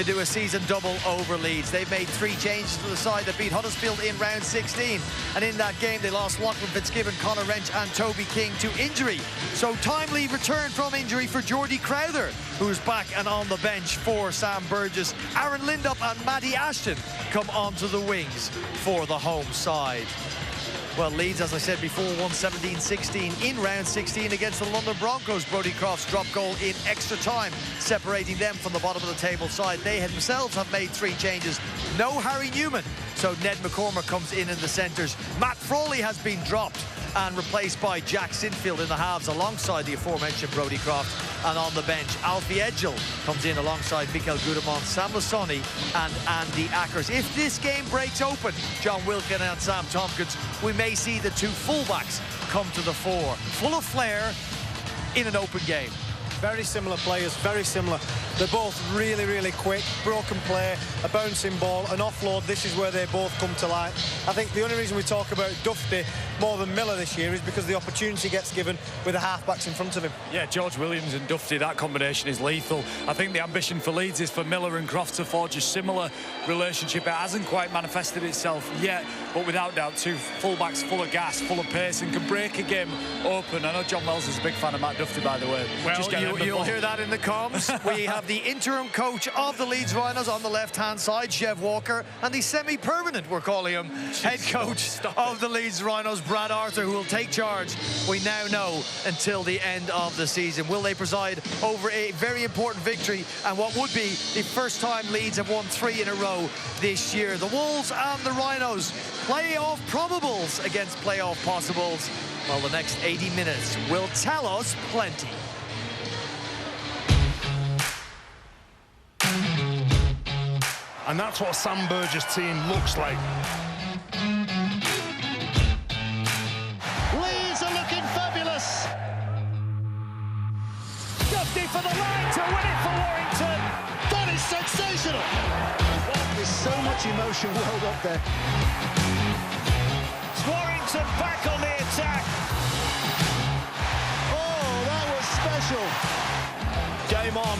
can do a season double over Leeds. They've made 3 changes to the side that beat Huddersfield in round 16. And in that game, they lost Lachlan Fitzgibbon, Conor Wrench and Toby King to injury. So timely return from injury for Geordie Crowther, who's back and on the bench for Sam Burgess. Aaron Lindup and Matty Ashton come onto the wings for the home side. Well, Leeds, as I said before, won 17-16 in round 16 against the London Broncos. Brodie Croft's drop goal in extra time, separating them from the bottom of the table side. They themselves have made 3 changes. No Harry Newman, so Ned McCormack comes in the centres. Matt Frawley has been dropped and replaced by Jack Sinfield in the halves alongside the aforementioned Brodie Croft. And on the bench, Alfie Edgell comes in alongside Mikkel Gudemont, Sam Lasoni and Andy Ackers. If this game breaks open, John Wilkin and Sam Tompkins, we may see the 2 fullbacks come to the fore. Full of flair in an open game. Very similar players, very similar. They're both really, really quick. Broken play, a bouncing ball, an offload. This is where they both come to light. I think the only reason we talk about Dufty more than Miller this year is because the opportunity gets given with the half-backs in front of him. Yeah, George Williams and Dufty, that combination is lethal. I think the ambition for Leeds is for Miller and Croft to forge a similar relationship. It hasn't quite manifested itself yet, but without doubt, 2 full-backs full of gas, full of pace, and can break a game open. I know John Wells is a big fan of Matt Dufty, by the way. Well, you'll hear that in the comms. We have the interim coach of the Leeds Rhinos on the left-hand side, Chev Walker, and the semi-permanent, we're calling him, head coach of the Leeds Rhinos, Brad Arthur, who will take charge, we now know, until the end of the season. Will they preside over a very important victory and what would be the first time Leeds have won 3 in a row this year? The Wolves and the Rhinos, playoff probables against playoff possibles. Well, the next 80 minutes will tell us plenty. And that's what Sam Burgess' team looks like. Leeds are looking fabulous. Dufty for the line to win it for Warrington. That is sensational. There's so much emotion welled up there. It's Warrington back on the attack. Oh, that was special. Game on.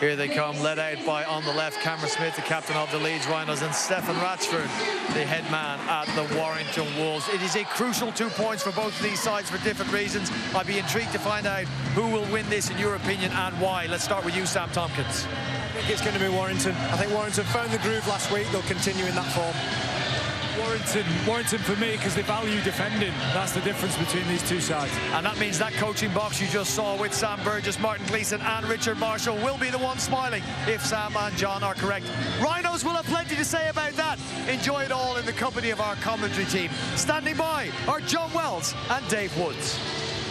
Here they come, led out by, on the left, Cameron Smith, the captain of the Leeds Rhinos, and Stefan Ratchford, the head man at the Warrington Wolves. It is a crucial 2 points for both of these sides for different reasons. I'd be intrigued to find out who will win this in your opinion and why. Let's start with you, Sam Tompkins. I think it's going to be Warrington. I think Warrington found the groove last week. They'll continue in that form. Warrington for me, because they value defending. That's the difference between these 2 sides. And that means that coaching box you just saw with Sam Burgess, Martin Gleeson and Richard Marshall will be the one smiling if Sam and John are correct. Rhinos will have plenty to say about that. Enjoy it all in the company of our commentary team. Standing by are John Wells and Dave Woods.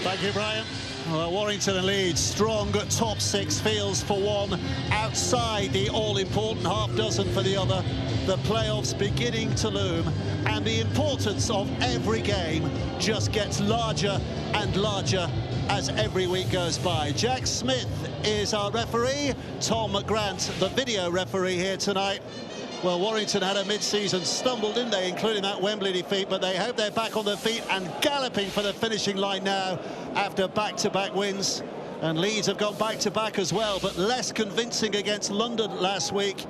Thank you, Brian. Well, Warrington and Leeds, strong top 6 fields for one, outside the all-important half dozen for the other. The playoffs beginning to loom, and the importance of every game just gets larger and larger as every week goes by. Jack Smith is our referee, Tom Grant, the video referee here tonight. Well, Warrington had a mid-season stumble, didn't they, including that Wembley defeat, but they hope they're back on their feet and galloping for the finishing line now after back-to-back wins. And Leeds have got back-to-back as well, but less convincing against London last week.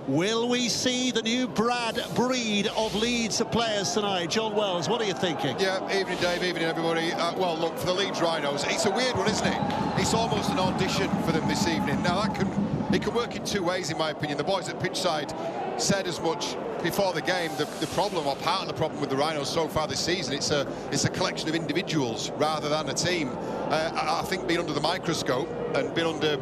Will we see the new Brad breed of Leeds players tonight? John Wells, what are you thinking? Yeah, evening Dave, evening everybody. Well, look, for the Leeds Rhinos, it's a weird one, isn't it? It's almost an audition for them this evening. Now, it can work in 2 ways, in my opinion. The boys at pitchside said as much before the game. The problem, or part of the problem with the Rhinos so far this season, it's a collection of individuals rather than a team. I think being under the microscope and being under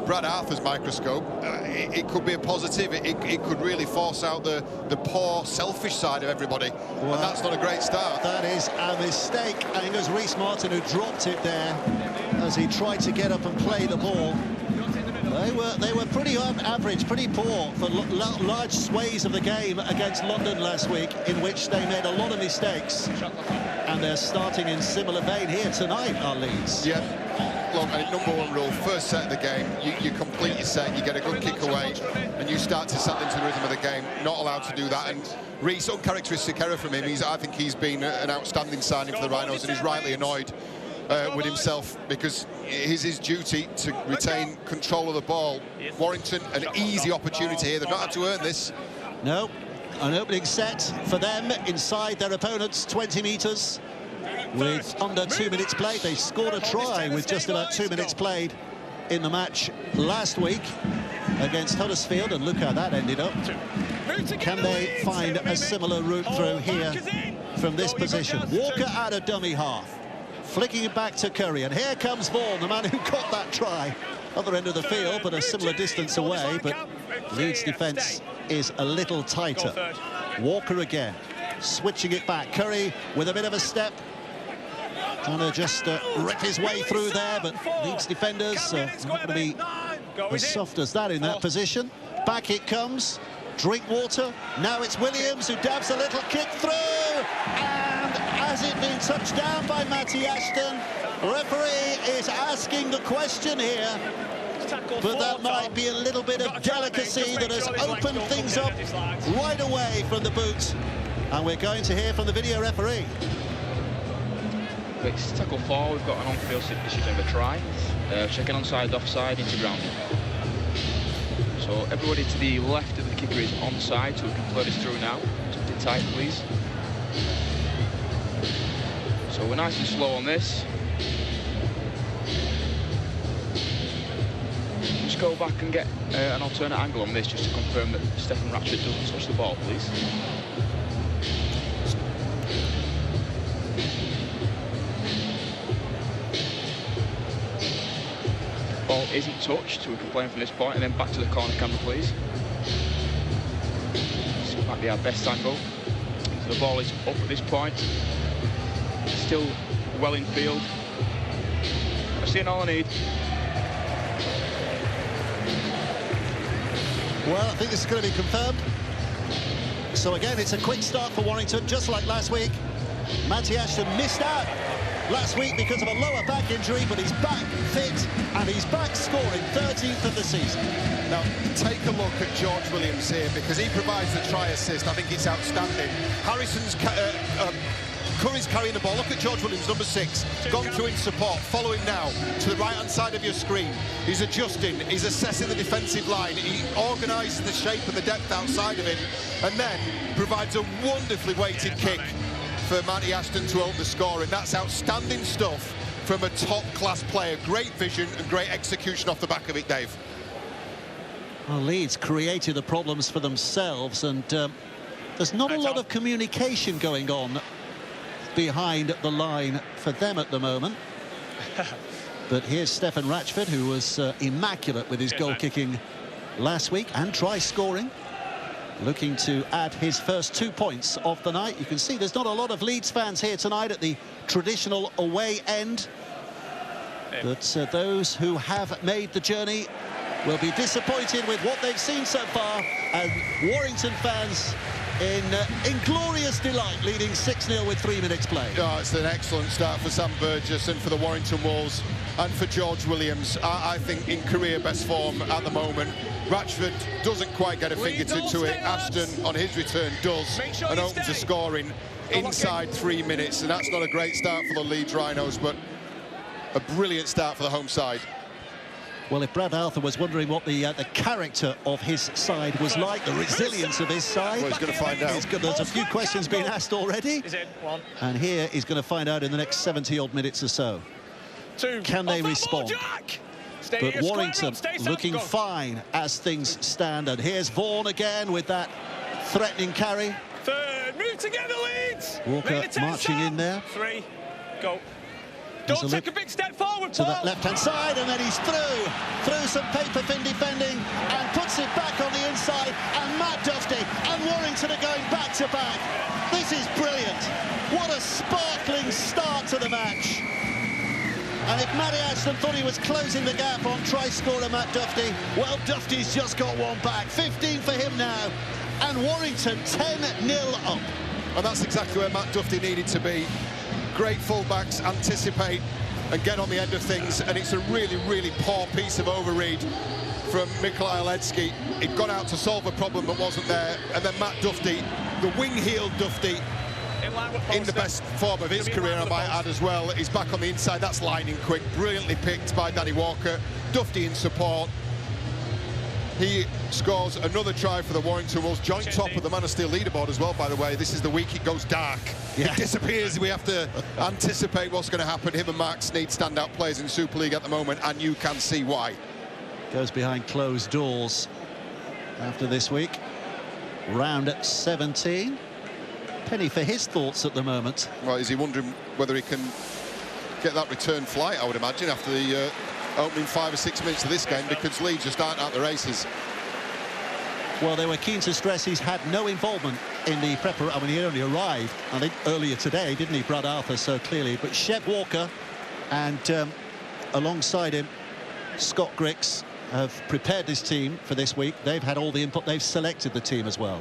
Brad Arthur's microscope, it could be a positive. It could really force out the poor, selfish side of everybody, well, and that's not a great start. That is a mistake. I think it was Reece Martin who dropped it there as he tried to get up and play the ball. They were pretty average, pretty poor for large swathes of the game against London last week, in which they made a lot of mistakes. And they're starting in similar vein here tonight, our Leeds. Yeah. Look, I think #1 rule, first set of the game, you complete your set, you get a good kick away, and you start to settle into the rhythm of the game. Not allowed to do that. And Reece, uncharacteristic error from him. I think he's been an outstanding signing for the Rhinos, and he's rightly annoyed with himself, because it is his duty to retain control of the ball. Warrington, an easy opportunity here. They've not had to earn this. No, an opening set for them inside their opponents' 20 metres with under 2 minutes played. They scored a try with just about 2 minutes played in the match last week against Huddersfield, and look how that ended up. Can they find a similar route through here from this position? Walker out of dummy half, flicking it back to Curry, and here comes Vaughan, the man who got that try. Other end of the field, but a similar distance away, but Leeds' defence is a little tighter. Walker again, switching it back. Curry with a bit of a step, trying to just rip his way through there, but Leeds defenders not going to be as soft as that in that position. Back it comes. Drinkwater. Now it's Williams who dabs a little kick through. And has it been touched down by Matty Ashton? Referee is asking the question here. But that might be a little bit of delicacy that has opened things up right away from the boot. And we're going to hear from the video referee. It's tackle 4, we've got an on-field decision of a try. Checking onside, offside, into grounding. So everybody to the left of the kicker is onside, so we can play this through now. Just it tight, please. So we're nice and slow on this. Just go back and get an alternate angle on this, just to confirm that Stefan Ratchford doesn't touch the ball, please. Ball isn't touched, so we can play him from this point, and then back to the corner camera, please. This might be our best angle. So the ball is up at this point. Still well in field. I've seen all I need. Well, I think this is going to be confirmed. So again, it's a quick start for Warrington, just like last week. Matty Ashton missed out last week because of a lower back injury, but he's back fit and he's back scoring 13th of the season. Now, take a look at George Williams here, because he provides the try assist. I think it's outstanding. Curry's carrying the ball. Look at George Williams, number 6, gone through in support. Follow him now to the right-hand side of your screen. He's adjusting, he's assessing the defensive line. He organises the shape and the depth outside of him, and then provides a wonderfully weighted kick for Matty Ashton to open the score, and that's outstanding stuff from a top-class player. Great vision and great execution off the back of it, Dave. Well, Leeds created the problems for themselves, and there's not a lot of communication going on behind the line for them at the moment. But here's Stefan Ratchford, who was immaculate with his goal kicking last week and try scoring, looking to add his first 2 points of the night. You can see there's not a lot of Leeds fans here tonight at the traditional away end, but those who have made the journey will be disappointed with what they've seen so far, and Warrington fans in inglorious delight, leading 6-0 with 3 minutes played. Oh, it's an excellent start for Sam Burgess and for the Warrington Wolves, and for George Williams. I think in career best form at the moment. Ratchford doesn't quite get a fingertip to it. Ashton on his return does, and opens the scoring inside 3 minutes, and that's not a great start for the Leeds Rhinos, but a brilliant start for the home side. Well, if Brad Arthur was wondering what the character of his side was like, the resilience of his side, well, he's going to find out. There's a few questions being asked already, and here he's going to find out in the next 70-odd minutes or so. Can they respond? But Warrington looking fine as things stand, and here's Vaughan again with that threatening carry. Third, move together, Leeds. Walker marching in there. 3, go. Don't take a big step forward, to that left-hand side, and then he's through some paper-thin defending and puts it back on the inside, and Matt Duffy and Warrington are going back-to-back. This is brilliant. What a sparkling start to the match. And if Matty Ashton thought he was closing the gap on try-scorer Matt Duffy, well, Duffy's just got one back. 15 for him now, and Warrington 10-0 up. And that's exactly where Matt Duffy needed to be. Great fullbacks anticipate and get on the end of things, and it's a really, really poor piece of overread from Mikołaj Ledski. He'd gone out to solve a problem that wasn't there, and then Matt Duffy, the wing-heeled Duffy, in the best form of his career, I might add as well. He's back on the inside. That's lightning quick, brilliantly picked by Danny Walker. Dufty in support. He scores another try for the Warrington Wolves. Joint top of the Man of Steel leaderboard as well, by the way. This is the week it goes dark. Yeah. It disappears. We have to anticipate what's going to happen. Him and Mark Sneed, standout players in Super League at the moment, and you can see why. Goes behind closed doors after this week. Round 17. Penny for his thoughts at the moment. Well, is he wondering whether he can get that return flight, I would imagine, after the opening 5 or 6 minutes of this game, because Leeds just aren't out the races. Well, they were keen to stress he's had no involvement in the preparation. I mean, he only arrived, I think, earlier today, didn't he, Brad Arthur, so clearly. But Shep Walker and alongside him, Scott Griggs have prepared this team for this week. They've had all the input. They've selected the team as well.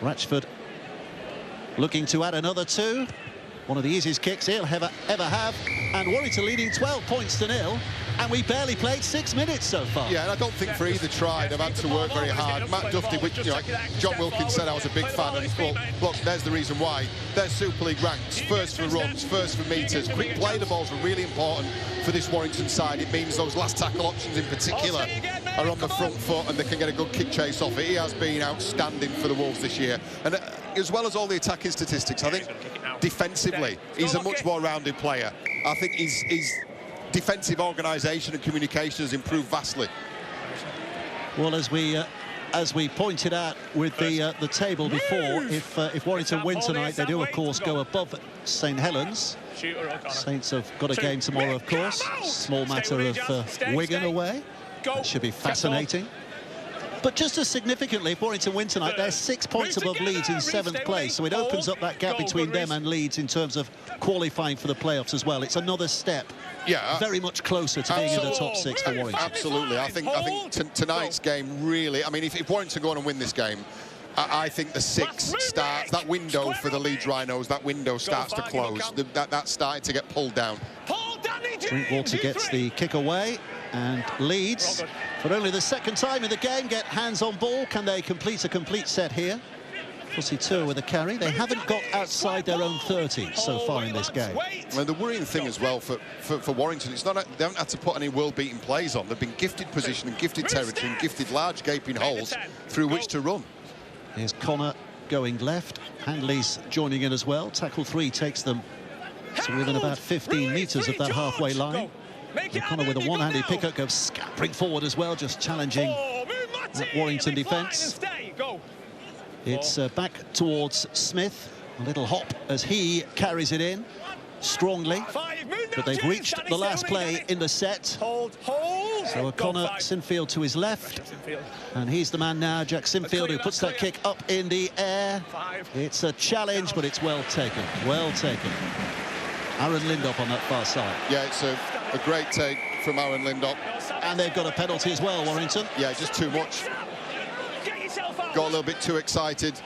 Ratchford looking to add another 2. One of the easiest kicks he'll ever have. And Warrington leading 12 points to 0. And we barely played 6 minutes so far. Yeah, and I don't think for either try they've had to work very hard. Matt Dufty, which, you know, John Wilkins said I was a big fan, and well, look, there's the reason why. They're Super League ranks, first for runs, first for metres. Quick play the balls are really important for this Warrington side. It means those last tackle options in particular are on the front foot and they can get a good kick chase off it. He has been outstanding for the Wolves this year. And as well as all the attacking statistics, I think defensively he's a much more rounded player. I think his defensive organisation and communication has improved vastly. Well, as we pointed out with the table before, if Warrington win tonight, they do of course go above St Helens. Saints have got a game tomorrow, of course. Small matter of Wigan away. That should be fascinating. But just as significantly, if Warrington win tonight, they're 6 points above Leeds in 7th place. So it opens up that gap between them and Leeds in terms of qualifying for the playoffs as well. It's another step, very much closer to being in the top 6 for Warrington. Absolutely. I think tonight's game really, I mean, if Warrington go on and win this game, I think the 6 starts, that window for the Leeds Rhinos, that window starts to close. That's starting to get pulled down. Drinkwater gets the kick away, and Leeds, for only the 2nd time in the game, get hands on ball. Can they complete a complete set here? Fussy Tour with a carry. They haven't got outside their own 30 so far in this game. Well, the worrying thing as well for Warrington, it's not they haven't had to put any world-beating plays on. They've been gifted position and gifted territory and gifted large gaping holes through which to run. Here's Connor going left. Handley's joining in as well. Tackle 3 takes them to within about 15 metres of that halfway line. And Connor with a one-handed pickup goes scampering forward as well, just challenging that Warrington defence. It's back towards Smith. A little hop as he carries it in strongly. But they've reached the last play in the set. So O'Connor, Sinfield to his left. And he's the man now, Jack Sinfield, who puts that kick up in the air. It's a challenge, but it's well taken. Well taken. Aaron Lindop on that far side. Yeah, it's a great take from Aaron Lindop. And they've got a penalty as well, Warrington. Yeah, just too much. Got a little bit too excited.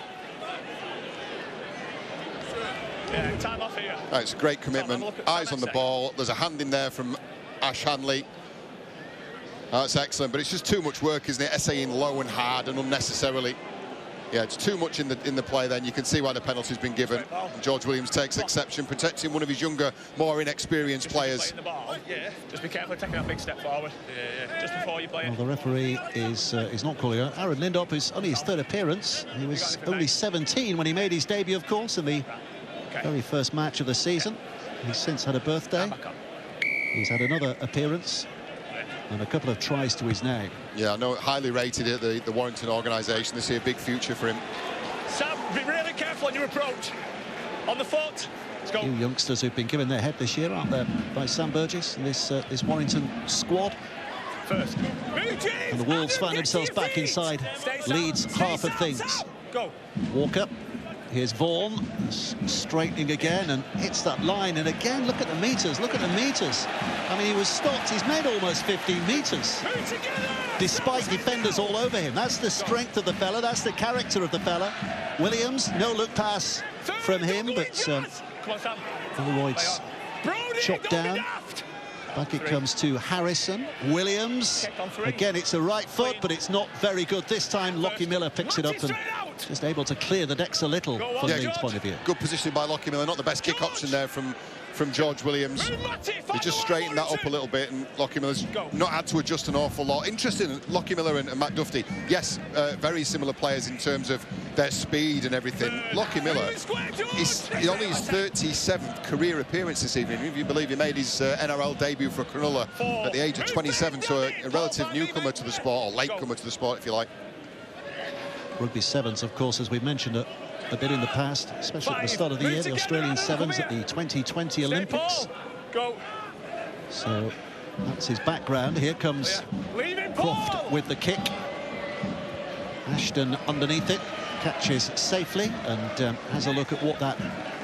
Yeah, time off here. Oh, it's a great commitment. Eyes on the ball. There's a hand in there from Ash Hanley. That's excellent, but it's just too much work, isn't it? Essaying low and hard and unnecessarily. Yeah, it's too much in the play then. You can see why the penalty's been given. George Williams takes exception, protecting one of his younger, more inexperienced players. Just be careful taking that big step forward. Just before you play it. Well, the referee is not calling it. Aaron Lindop is only his 3rd appearance. He was only 17 when he made his debut, of course, in the very first match of the season. He's since had a birthday. He's had another appearance and a couple of tries to his name. Yeah, I know, highly rated at the Warrington organisation. They see a big future for him. Sam, be really careful on your approach. On the foot. Let's go. Few youngsters who've been given their head this year, aren't there, by Sam Burgess and this Warrington squad. First. And the Wolves find themselves back inside Leeds' half of things. Go. Walker. Here's Vaughan, straightening again, and hits that line. And again, look at the metres, look at the metres. I mean, he was stopped. He's made almost 15 metres, despite defenders all over him. That's the strength of the fella. That's the character of the fella. Williams, no look pass from him, but Lloyd's chopped down. Back it comes to Harrison. Williams, again, it's a right foot, but it's not very good this time. Lockie Miller picks it up and Just able to clear the decks a little from Leeds' point of view. Good positioning by Lockie Miller. Not the best kick option there from George Williams. He just straightened that up a little bit, and Lockie Miller's not had to adjust an awful lot. Interesting, Lockie Miller and Matt Duffy, yes, very similar players in terms of their speed and everything. Lockie Miller is only his 37th career appearance this evening. If you believe he made his NRL debut for Cronulla at the age of 27, so a relative newcomer to the sport, or latecomer to the sport, if you like. Rugby sevens, of course, as we've mentioned it a bit in the past, especially at the start of the year, the Australian sevens at the 2020 Olympics. So that's his background. Here comes Croft with the kick. Ashton underneath it, catches safely, and has a look at what that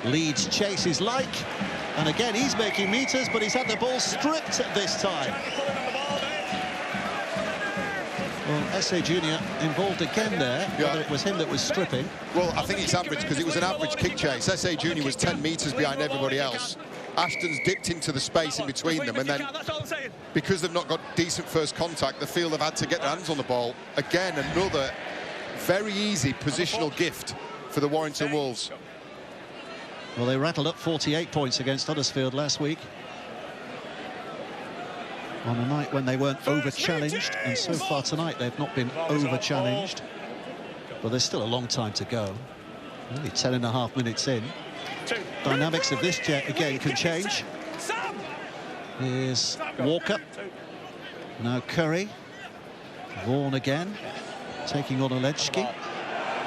Leeds chase is like. And again, he's making meters, but he's had the ball stripped at this time. Well, SA Junior involved again there, whether it was him that was stripping. Well, I think it's average, because it was an average kick chase. SA Junior was 10 metres behind everybody else. Ashton's dipped into the space in between them, and then because they've not got decent first contact, they feel they've had to get their hands on the ball. Again, another very easy positional gift for the Warrington Wolves. Well, they rattled up 48 points against Huddersfield last week, on a night when they weren't over-challenged, and so far tonight they've not been over-challenged. But there's still a long time to go. Only 10.5 minutes in. Dynamics of this jet again can change. Here's Walker. Now Curry. Vaughan again, taking on Olejski.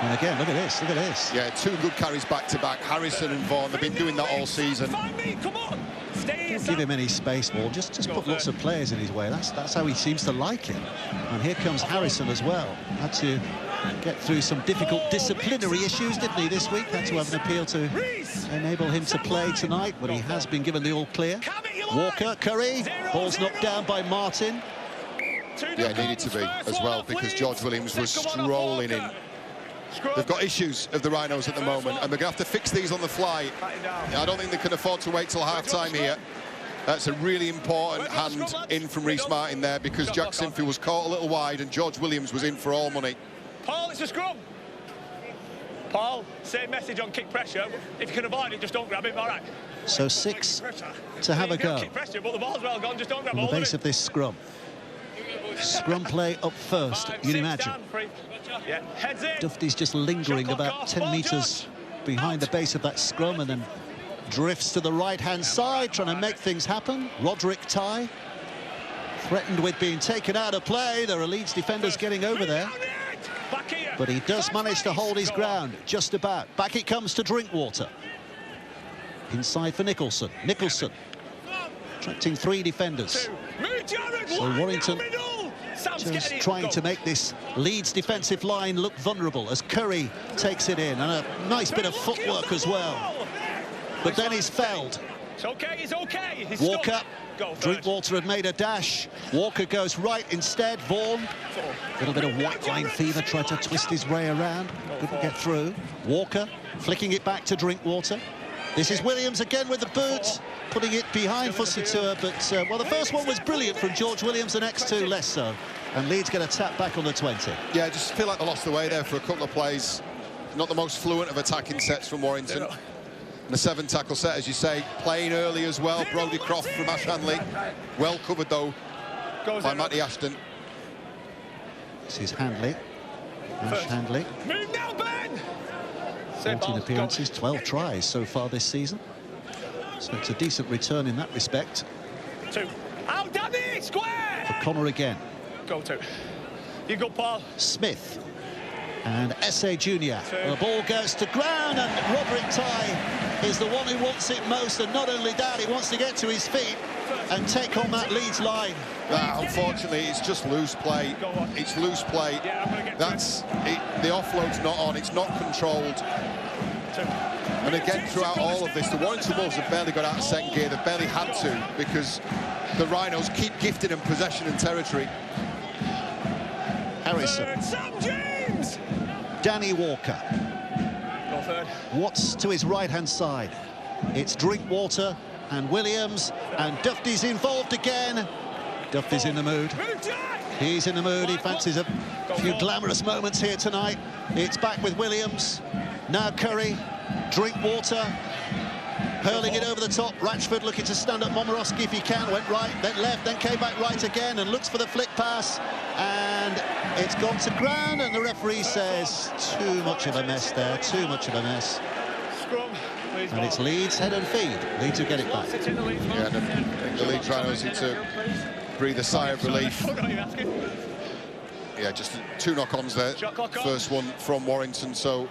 And again, look at this, look at this. Yeah, 2 good carries back-to-back. Harrison and Vaughan, they've been doing that all season. Don't give him any space, Vaughan. Just put lots of players in his way. That's how he seems to like it. And here comes Harrison as well. Had to get through some difficult disciplinary issues, didn't he, this week? Had to have an appeal to enable him to play tonight, but he has been given the all clear. Walker, Curry, ball's knocked down by Martin. Yeah, needed to be as well, because George Williams was strolling in. They've got issues of the Rhinos at the moment, and they're going to have to fix these on the fly. I don't think they can afford to wait till half-time here. That's a really important hand in from Reece Martin there, because Jack Sinfield was caught a little wide and George Williams was in for all money. Paul, it's a scrum. Paul, same message on kick pressure. If you can avoid it, just don't grab it, all right? So 6 to have a go kick pressure, but the ball's well gone, just don't grab on the base of this scrum. Scrum play up first, you'd imagine. Duffy's just lingering about 10 metres behind the base of that scrum, and then drifts to the right-hand side, trying to make things happen. Roderick Ty threatened with being taken out of play. There are Leeds defenders getting over there, but he does manage to hold his ground, just about. Back it comes to Drinkwater. Inside for Nicholson. Nicholson attracting 3 defenders. So Warrington just trying to make this Leeds defensive line look vulnerable as Curry takes it in, and a nice bit of footwork as well. But then he's felled. It's okay, it's okay. Walker. Drinkwater had made a dash. Walker goes right instead. Vaughan, a little bit of white line fever, tried to twist his way around, couldn't get through. Walker flicking it back to Drinkwater. This is Williams again with the boot, putting it behind Fusitua, but well, the first one was brilliant from George Williams, the next 2 less so. And Leeds get a tap back on the 20. Yeah, I just feel like they lost the way there for a couple of plays. Not the most fluent of attacking sets from Warrington. And the 7-tackle set, as you say, playing early as well. Brodie Croft from Ash Handley. Well covered, though, by Matty Ashton. This is Handley. Ash Handley. Move now, Ben! 14 appearances, 12 tries so far this season. So it's a decent return in that respect. 2. Out, Danny! Square! For Connor again. Go 2. You go, Paul. Smith. And SA Junior. The ball goes to ground, and Roderick Ty is the one who wants it most, and not only that, he wants to get to his feet and take on that Leeds line. Unfortunately, it's just loose play. It's loose play. That's it. The offload's not on. It's not controlled. And again, throughout all of this, the Warrington Wolves have barely got out of second gear. They've barely had to, because the Rhinos keep gifting them possession and territory. Harrison. Danny Walker. Watts to his right-hand side. It's Drinkwater and Williams, and Duffy's involved again. Duffy's in the mood. He's in the mood. He fancies a few glamorous moments here tonight. It's back with Williams. Now Curry. Drinkwater. Hurling it over the top. Ratchford looking to stand up Momorowski if he can. Went right, then left, then came back right again and looks for the flick pass. And it's gone to ground, and the referee says too much of a mess there. Too much of a mess. And it's Leeds head and feed. Leeds will get it back. Yeah, the Leeds Rhinos need to breathe a sigh of relief. Yeah, just 2 knock-ons there. First one from Warrington, so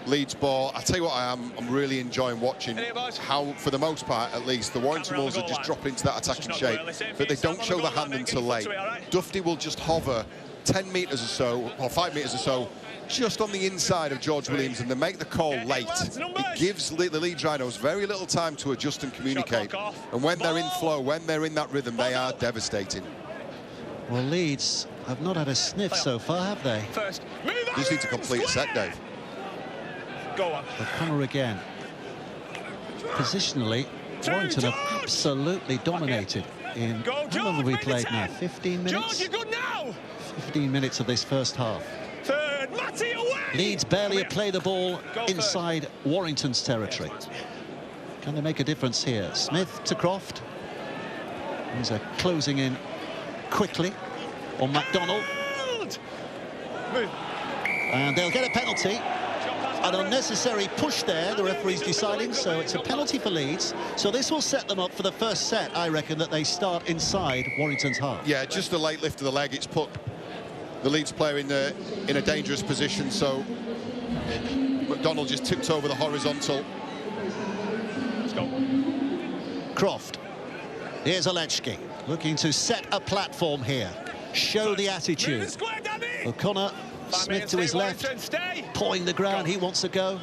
Leeds ball. I tell you what, I'm really enjoying watching how, for the most part at least, the Warrington Wolves are just dropping into that attacking shape, but they don't show the hand until late. Dufty will just hover 10 metres or so, or 5 metres or so, just on the inside of George Williams, and they make the call late. It gives the Leeds Rhinos very little time to adjust and communicate. And when they're in flow, when they're in that rhythm, they are devastating. Well, Leeds have not had a sniff so far, have they? Just need to complete a set, Dave. Go on. O'Connor again. Positionally, Warrington have absolutely dominated in... How long have we played now? 15 minutes? George, you're good now. 15 minutes of this first half. Third, Matty away. Leeds barely play the ball inside Warrington's territory. Can they make a difference here? Smith to Croft. These are closing in quickly on McDonald. And they'll get a penalty. An unnecessary push there, the referee's deciding, so it's a penalty for Leeds. So this will set them up for the first set, I reckon, that they start inside Warrington's half. Yeah, just a late lift of the leg. It's put the Leeds player in a dangerous position, so McDonald just tipped over the horizontal. Let's go. Croft. Here's Olechki, looking to set a platform here. Show the attitude. O'Connor, Smith to his left, pawing the ground. He wants to go,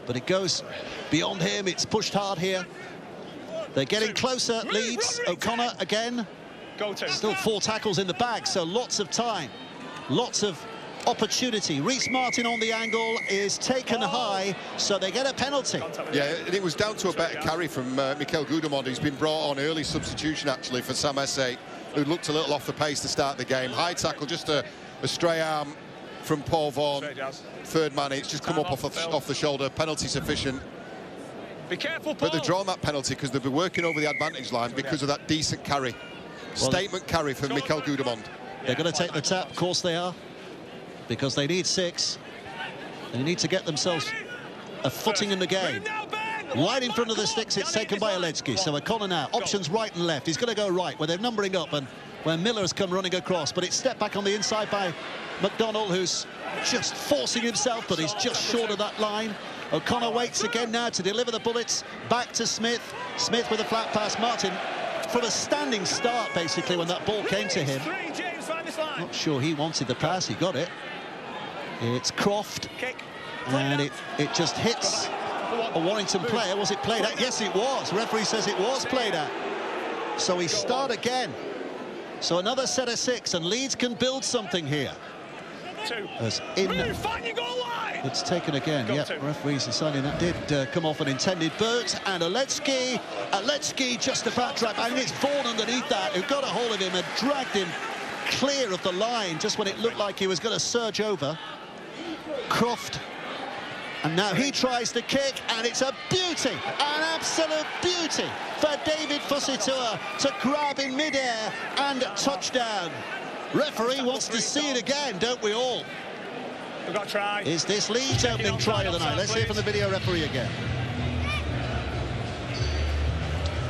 but it goes beyond him. It's pushed hard here. They're getting closer, Leeds. O'Connor again. Still 4 tackles in the bag, so lots of time. Lots of opportunity. Reece Martin on the angle is taken high, so they get a penalty. Yeah, and it was down to a better carry from Mikel Gudemond, who's been brought on early substitution, actually, for Sam Esse, who looked a little off the pace to start the game. High tackle, just a stray arm from Paul Vaughan. Third man, it's just come up off the shoulder. Penalty sufficient. Be careful, Paul. But they've drawn that penalty because they've been working over the advantage line because of that decent carry. Statement carry from Mikel Gudemond. They're going to take the tap, of course they are, because they need 6. They need to get themselves a footing in the game. Right in front of the sticks, it's taken by Olechki. So O'Connor now, options right and left. He's going to go right, where they're numbering up and where Miller has come running across. But it's stepped back on the inside by McDonald, who's just forcing himself, but he's just short of that line. O'Connor waits again now to deliver the bullets back to Smith. Smith with a flat pass. Martin from a standing start, basically, when that ball came to him. Not sure he wanted the pass, he got it. It's Croft, and it just hits a Warrington player. Was it played at? Yes, it was. Referee says it was played at. So we start again. So another set of 6, and Leeds can build something here. As in, it's taken again. Yep, referee's deciding that did come off an intended boot. And Olechki just about dragged, and it's Vaughan underneath that, who got a hold of him and dragged him clear of the line just when it looked like he was going to surge over. Croft, and now he tries to kick, and it's a beauty, an absolute beauty for David Fusitu'a to grab in midair and touchdown. Referee wants to see it again, don't we all? We've got a try. Is this Leeds' opening try of the night? Let's hear from the video referee again.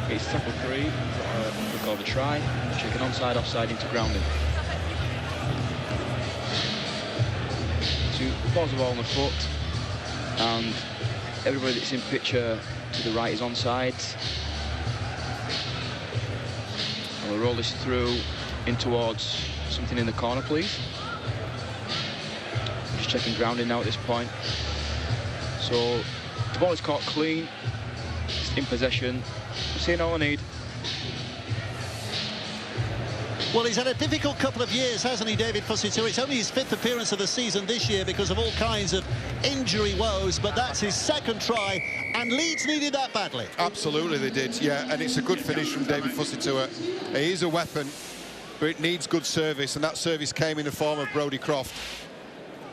It's tackle 3, we call the try, checking onside, offside into grounding. To pause the ball on the foot, and everybody that's in picture to the right is onside. And we'll roll this through in towards something in the corner, please. Just checking grounding now at this point. So the ball is caught clean, it's in possession. We're seeing all I need. Well, he's had a difficult couple of years, hasn't he, David Fusitu'a? It's only his 5th appearance of the season this year because of all kinds of injury woes, but that's his 2nd try, and Leeds needed that badly. Absolutely, they did, yeah, and it's a good finish from David Fusitu'a. He is a weapon, but it needs good service, and that service came in the form of Brodie Croft.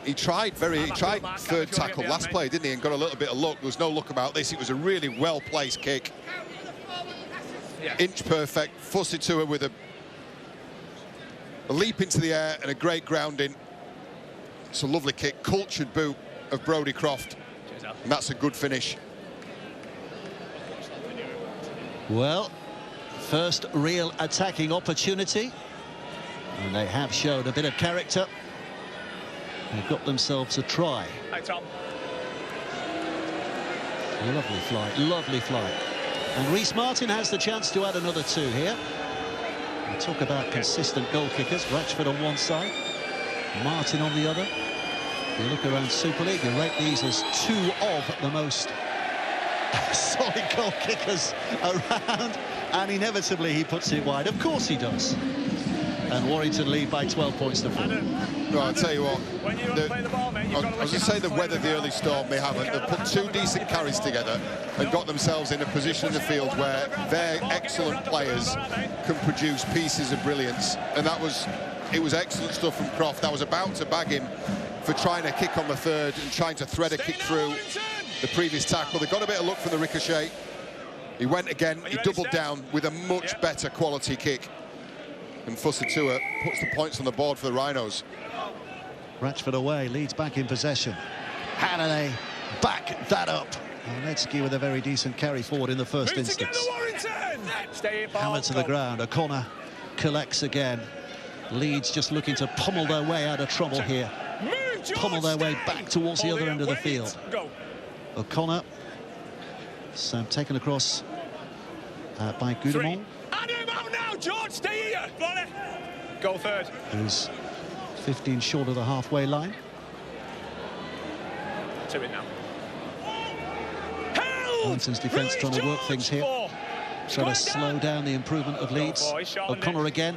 He tried third tackle last play, didn't he, and got a little bit of luck. There was no luck about this. It was a really well-placed kick. Inch perfect. Fussy to her with a leap into the air and a great grounding. It's a lovely kick. Cultured boot of Brodie Croft. And that's a good finish. Well, first real attacking opportunity. And they have showed a bit of character. They've got themselves a try. Hey, Tom. Lovely flight, lovely flight. And Rhys Martin has the chance to add another 2 here. We talk about consistent goal kickers. Ratchford on one side, Martin on the other. You look around Super League, you rate these as 2 of the most solid goal kickers around. And inevitably he puts it wide. Of course he does. And Warrington lead by 12 points to 4. Well, I'll tell you what, I was to say the weather the early storm they haven't. They've put 2 decent carries together and got themselves in a position in the field where their excellent players can produce pieces of brilliance. And it was excellent stuff from Croft. I was about to bag him for trying a kick on the third and trying to thread a kick through the previous tackle. They got a bit of luck from the ricochet. He went again, he doubled down with a much better quality kick. And Fussy Tua puts the points on the board for the Rhinos. Ratchford away, Leeds back in possession. How do they back that up? Aletsky with a very decent carry forward in the first instance. Hammered to the ground. O'Connor collects again. Leeds just looking to pummel their way out of trouble here. Pummel their way back towards the other end of the field. O'Connor. So taken across by Goudemont. George, stay here. Go third. Who's 15 short of the halfway line. To it now. Warrington's defence trying to work things here. Trying to slow down the improvement of Leeds. O'Connor again.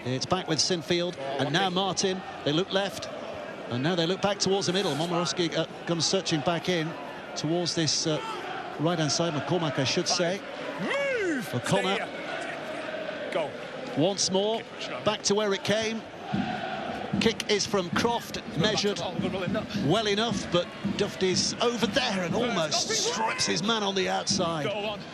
It's back with Sinfield. And now Martin. They look left. And now they look back towards the middle. Momorowski comes searching back in towards this right-hand side. McCormack, I should say. O'Connor. Go. Once more, back to where it came. Kick is from Croft, measured well enough, but Dufty's over there and almost strips his man on the outside.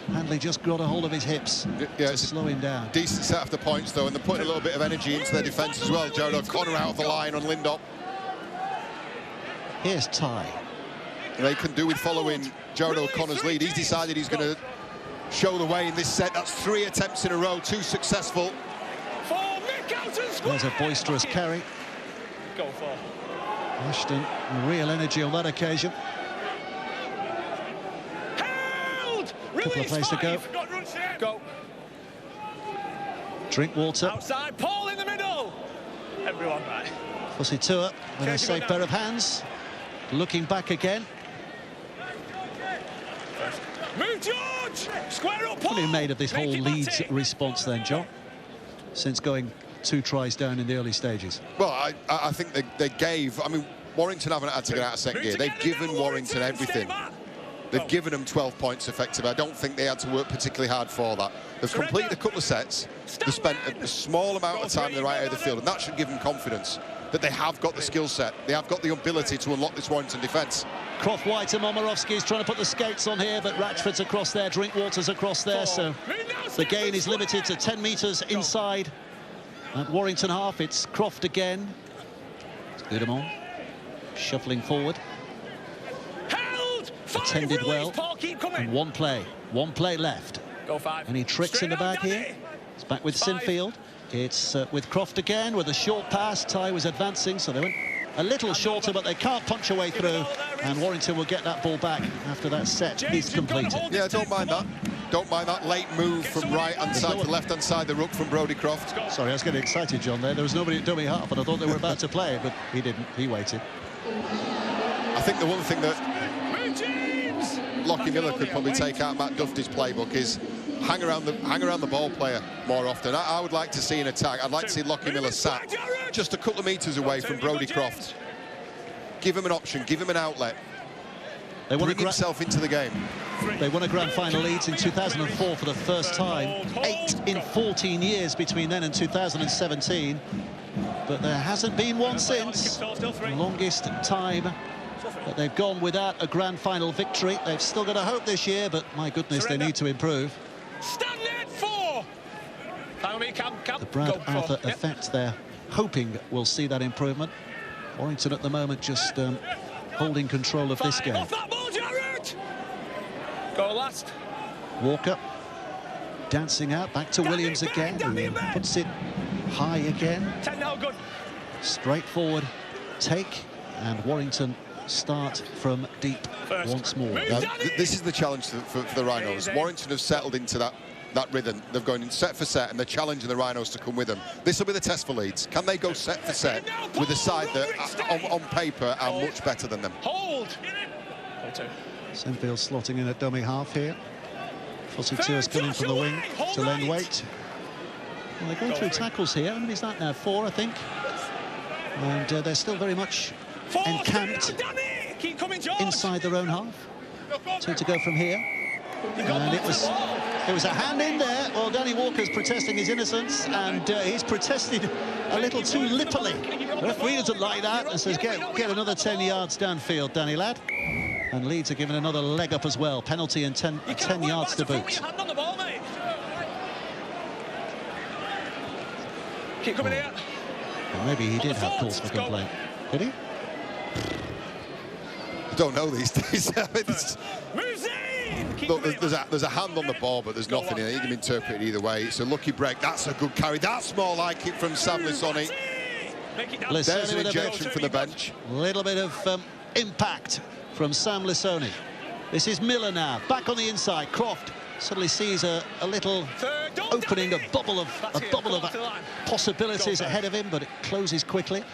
Handley just got a hold of his hips to slow him down. Decent set after points, though, and they're putting a little bit of energy into their defence as well. Jared O'Connor out of the line on Lindop. Here's Ty. They can do with following Jared O'Connor's lead. He's decided he's going to show the way in this set. That's 3 attempts in a row, 2 successful. There's a boisterous carry. Go for Ashton, real energy on that occasion. Couple of plays to go. Go. Drinkwater. Outside, Paul in the middle. Everyone right. Fussy Tua with a safe pair of hands. Looking back again. Move, George! Square up, Paul! What have you made of this whole Leeds response then, John? Since going 2 tries down in the early stages. Well, I think they gave... I mean, Warrington haven't had to get out of second gear. They've given Warrington everything. They've given them 12 points effectively. I don't think they had to work particularly hard for that. They've completed a couple of sets. They've spent a small amount of time in the right area of the field, and that should give them confidence that they have got the skill set. They have got the ability to unlock this Warrington defence. Croft White and Momorowski's trying to put the skates on here, but Ratchford's across there, Drinkwater's across there, so the gain is limited to 10 metres inside. At Warrington half, it's Croft again. It's Goudemont shuffling forward. Attended well. And one play left. Go 5. Any tricks in the bag here? It's back with Sinfield. It's with Croft again with a short pass. Ty was advancing, so they went a little shorter, but they can't punch a way through. And Warrington will get that ball back after that set is completed. Yeah, don't mind that. Don't mind that late move from right-hand side to left-hand side, the ruck from Brodie Croft. Sorry, I was getting excited, John, there. There was nobody at dummy half, and I thought they were about to play, but he didn't. He waited. I think the one thing that Lockie Miller could probably take out Matt Dufty's playbook is hang around the ball player more often. I would like to see an attack. I'd like to see Lockie Miller sat just a couple of metres away from Brodie Croft. Give him an option, give him an outlet. They want bring himself into the game. They won a grand final Leeds in 2004 for the first time. 8 in 14 years between then and 2017. But there hasn't been one since. The longest time that they've gone without a grand final victory. They've still got a hope this year, but my goodness, they need to improve. Stand it for. The Brad Arthur effect there, hoping we'll see that improvement. Warrington at the moment just holding control of this game. Off that ball, Jared. Go last. Walker dancing out, back to Williams again, who puts it high again. 10 now, good. Straightforward take, and Warrington start from deep once more. Now, this is the challenge for the Rhinos. Warrington have settled into that rhythm. They've gone in set for set, and they're challenging the Rhinos to come with them. This will be the test for Leeds. Can they go set for set with a side that, on paper, are much better than them? Hold. Sinfield slotting in at dummy half here. Fossi-Tours coming from the wing to lend weight. Well, they're going through tackles here. How many is that now? 4, I think. And they're still very much encamped inside their own half. 2 to go from here. And it was a hand in there. Well, Danny Walker's protesting his innocence, and he's protested a little too lippily. The referee doesn't like that and says, get another 10 yards downfield, Danny lad. And Leeds are given another leg up as well. Penalty and 10 yards to boot. Keep coming here. Well, maybe he did have cause for complaint. Did he? I don't know these days. Look, there's a hand on the ball, but there's nothing in it. You can interpret it either way. It's a lucky break. That's a good carry. That's more like it from Sam Lissoni. There's an injection from the bench. A little bit of impact from Sam Lissoni. This is Miller now, back on the inside. Croft suddenly sees a little opening, a bubble of possibilities ahead of him, but it closes quickly.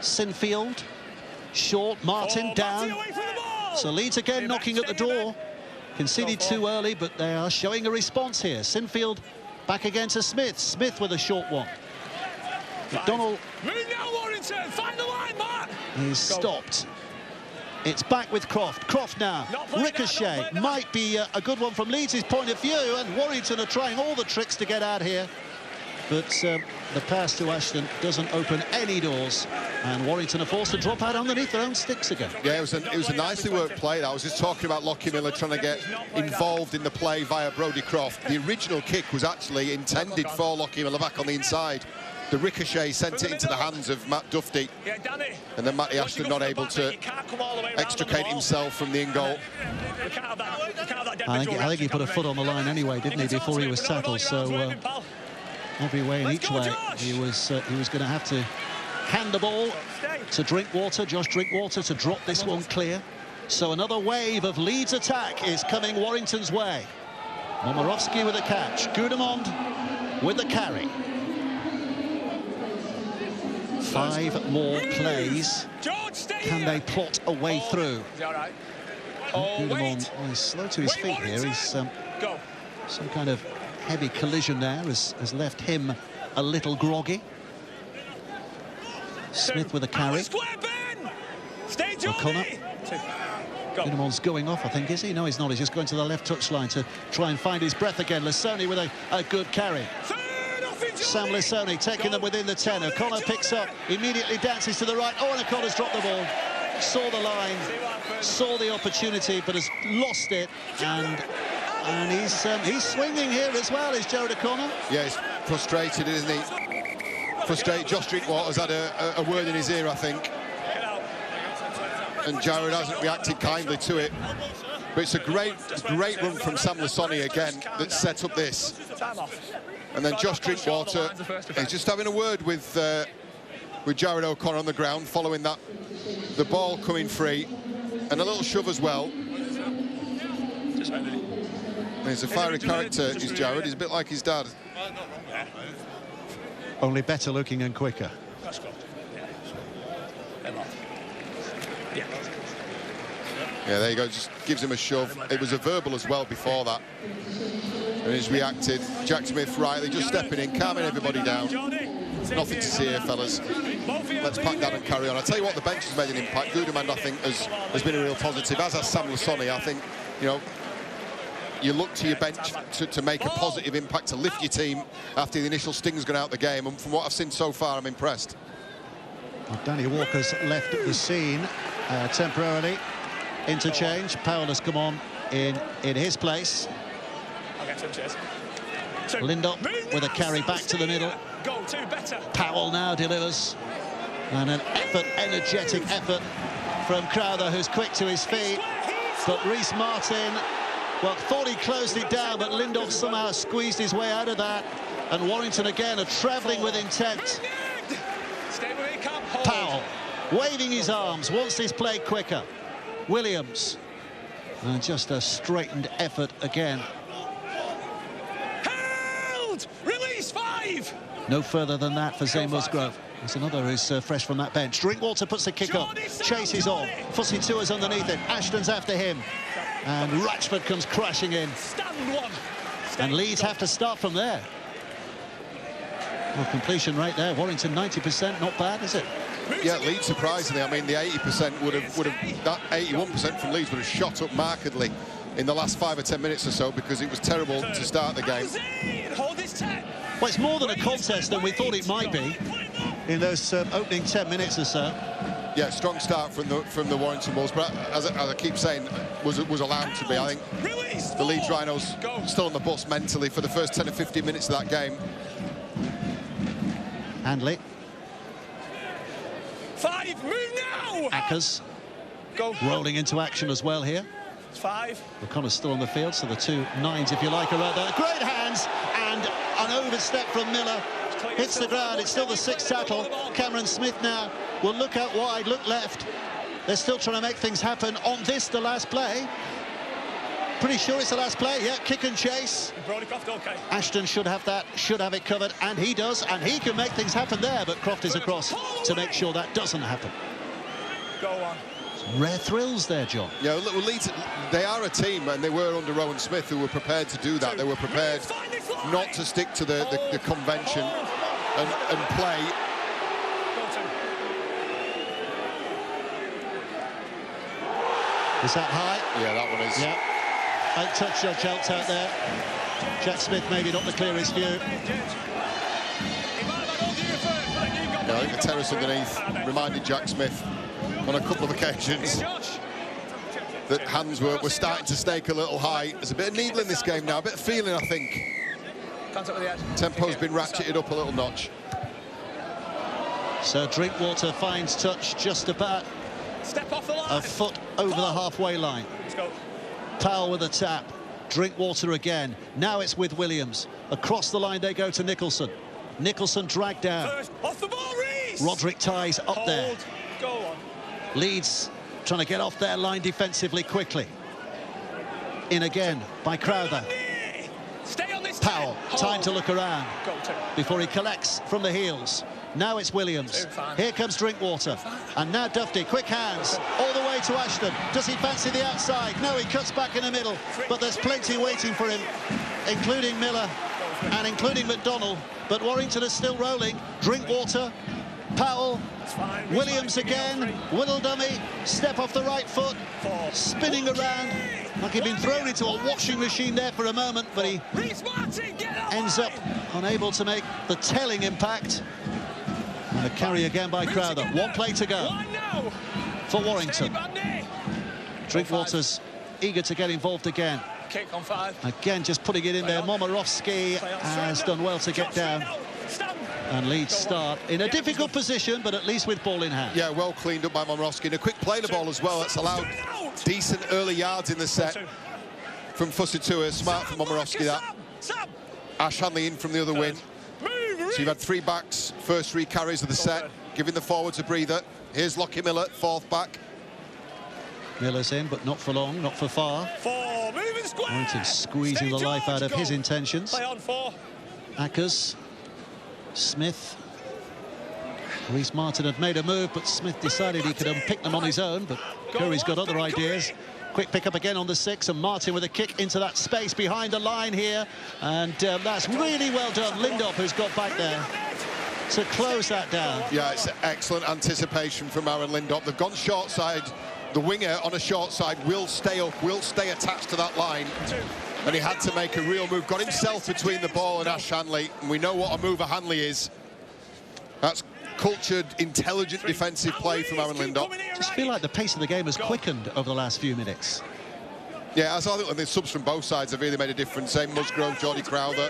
Sinfield, short, Martin down. So Leeds again knocking at the door. Conceded too early, but they are showing a response here. Sinfield back again to Smith. Smith with a short one. McDonald. Move now, Warrington. Find the line, Mark. He's stopped. It's back with Croft. Croft now. Ricochet might be a good one from Leeds' point of view, and Warrington are trying all the tricks to get out here. But the pass to Ashton doesn't open any doors, and Warrington are forced to drop out underneath their own sticks again. Yeah, it was a nicely worked play. I was just talking about Lockie Miller trying to get involved in the play via Brodie Croft. The original kick was actually intended for Lockie Miller back on the inside. The ricochet sent it into the hands of Matt Dufty, and then Matty Ashton not able to extricate himself from the in goal. I think he put a foot on the line anyway, didn't he, before he was tackled? So every way and each way, he was going to have to hand the ball to Drinkwater, Josh Drinkwater, to drop this one clear. So another wave of Leeds attack is coming Warrington's way. Momorowski with a catch, Gudemond with the carry. 5 more plays. Can they plot a way through? Gudemond is slow to his feet here. He's some kind of heavy collision there has left him a little groggy. Smith with a carry. O'Connor. Gudemond's going off, I think, is he? No, he's not. He's just going to the left touchline to try and find his breath again. Lissoni with a good carry. Sam Lissoni taking them within the 10. O'Connor picks up, immediately dances to the right. Oh, and O'Connor's dropped the ball. Saw the line, saw the opportunity, but has lost it. And he's swinging here as well, is Jared O'Connor. Yeah, he's frustrated, isn't he? Frustrated. Josh Drinkwater's had a word in his ear, I think. And Jared hasn't reacted kindly to it. But it's a great run from Sam Lissoni again that set up this. And then Josh Drinkwater is just having a word with Jared O'Connor on the ground, following that, the ball coming free, and a little shove as well. He's a fiery character, is Jared. He's a bit like his dad. Only better looking and quicker. Yeah, there you go. Just gives him a shove. It was a verbal as well before that. And he's reacted. Jack Smith rightly just stepping in, calming everybody down. Nothing to see here, fellas. Let's pack that and carry on. I tell you what, the bench has made an impact. Gudemond, I think, has been a real positive, as has Sam Lissoni. I think, you know, you look to your bench to make a positive impact, to lift your team after the initial sting's gone out the game. And from what I've seen so far, I'm impressed. Well, Danny Walker's left the scene temporarily. Interchange. Powell has come on in his place. Lindop with a carry back to the middle. Powell now delivers. And an effort, energetic effort from Crowther, who's quick to his feet. But Rhys Martin, well, thought he closed it down, but Lindop somehow squeezed his way out of that. And Warrington again are travelling with intent. Powell waving his arms, wants this play quicker. Williams, and just a straightened effort again. Held! Release 5! No further than that for Zane Musgrove. There's another who's fresh from that bench. Drinkwater puts the kick up, chases on. Fussy Tours underneath it. Ashton's after him. And Ratchford comes crashing in. And Leeds have to start from there. Well, completion rate there. Warrington 90%, not bad, is it? Yeah, Leeds surprisingly. I mean, the 80% would have that 81% from Leeds would have shot up markedly in the last 5 or 10 minutes or so, because it was terrible to start the game. Well, it's more than a contest than we thought it might be in those opening 10 minutes or so. Yeah, strong start from the Warrington Wolves, but as I keep saying, was allowed to be. I think the Leeds Rhinos still on the bus mentally for the first 10 or 15 minutes of that game. Handley. 5, move now! Ackers rolling into action as well here. 5. O'Connor's still on the field, so the 2 9s, if you like, are out there. Great hands, and an overstep from Miller. Hits the ground, it's still the 6th tackle. Cameron Smith now will look out wide, look left. They're still trying to make things happen on this, the last play. Pretty sure it's the last play, yeah, kick and chase. Okay. Ashton should have that, should have it covered, and he does, and he can make things happen there, but Croft is across to make sure that doesn't happen. Go on. Rare thrills there, John. Yeah, look, Leeds, they are a team, and they were under Rowan Smith, who were prepared to do that. They were prepared not to stick to the convention and play. Is that high? Yeah, that one is. Yeah. I'd touch Judge Helt out there. Jack Smith maybe not the clearest view. Yeah, I think the terrace underneath reminded Jack Smith on a couple of occasions that hands were starting to stake a little high. There's a bit of needle in this game now, a bit of feeling, I think. Tempo's been ratcheted up a little notch. So Drinkwater finds touch just about a foot over the halfway line. Powell with a tap. Drinkwater again. Now it's with Williams. Across the line they go to Nicholson. Nicholson dragged down. Off the ball, Reece! Roderick ties up there. Go on. Leeds trying to get off their line defensively quickly. In again by Crowther. Stay on this. Powell, time to look around before he collects from the heels. Now it's Williams. Here comes Drinkwater. And now Dufty, quick hands, all the way to Ashton. Does he fancy the outside? No, he cuts back in the middle. But there's plenty waiting for him, including Miller and including McDonnell. But Warrington is still rolling. Drinkwater, Powell, Williams again. Whittle dummy, step off the right foot, spinning around. Like he'd been thrown into a washing machine there for a moment, but he ends up unable to make the telling impact. And a carry again by Crowther. One play to go for Warrington. Drinkwater's eager to get involved again. Kick on 5. Again, just putting it in there. Momorowski has done well to get down. And Leeds start in a difficult position, but at least with ball in hand. Yeah, well cleaned up by Momorowski. And a quick play the ball as well. That's allowed decent early yards in the set from Fussy Tours. Smart from Momorowski, that. Ash Hanley in from the other wing. So you've had 3 backs, first 3 carries of the set, giving the forwards a breather. Here's Lockie Miller, 4th back. Miller's in, but not for long, not for far. 4, moving square. Warrington squeezing the life out of his intentions. Play on 4. Ackers, Smith. Rhys Martin had made a move, but Smith decided he could unpick them on his own, but Curry's got other ideas. Quick pick up again on the 6, and Martin with a kick into that space behind the line here. And that's really well done. Lindop, who's got back there to close that down. Yeah, it's excellent anticipation from Aaron Lindop. They've gone short side. The winger on a short side will stay up, will stay attached to that line. and he had to make a real move. Got himself between the ball and Ash Hanley, and we know what a mover Hanley is. That's cultured, intelligent defensive play from Aaron Lindop. I just feel like the pace of the game has quickened over the last few minutes. Yeah, as I think the subs from both sides have really made a difference. Same Musgrove, Geordie Crowther.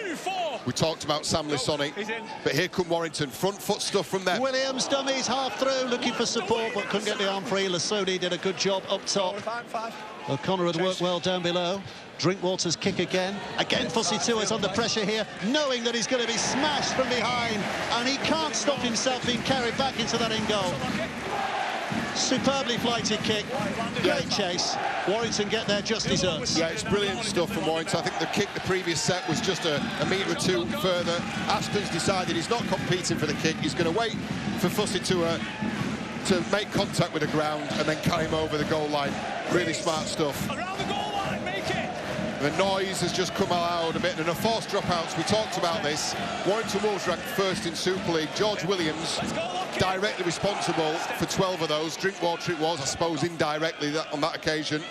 We talked about Sam Lissoni, but here come Warrington. Front foot stuff from them. Williams, dummies, half through, looking for support, but couldn't get the arm free. Lissoni did a good job up top. O'Connor had worked well down below. Drinkwater's kick again. Again, Fussy is under pressure here, knowing that he's going to be smashed from behind, and he can't stop himself being carried back into that in goal. Superbly flighted kick, great chase. Warrington get their just desserts. Yeah, it's brilliant stuff from Warrington. I think the kick the previous set was just a metre or two further. Ashton's decided he's not competing for the kick. He's going to wait for Fussy to make contact with the ground and then carry him over the goal line. Really smart stuff. Around the goal line, make it. The noise has just come out a bit, and the forced dropouts, we talked about this. Warrington Wolves ranked first in Super League. George Williams directly responsible for 12 of those. Drinkwater it was, I suppose, indirectly on that occasion.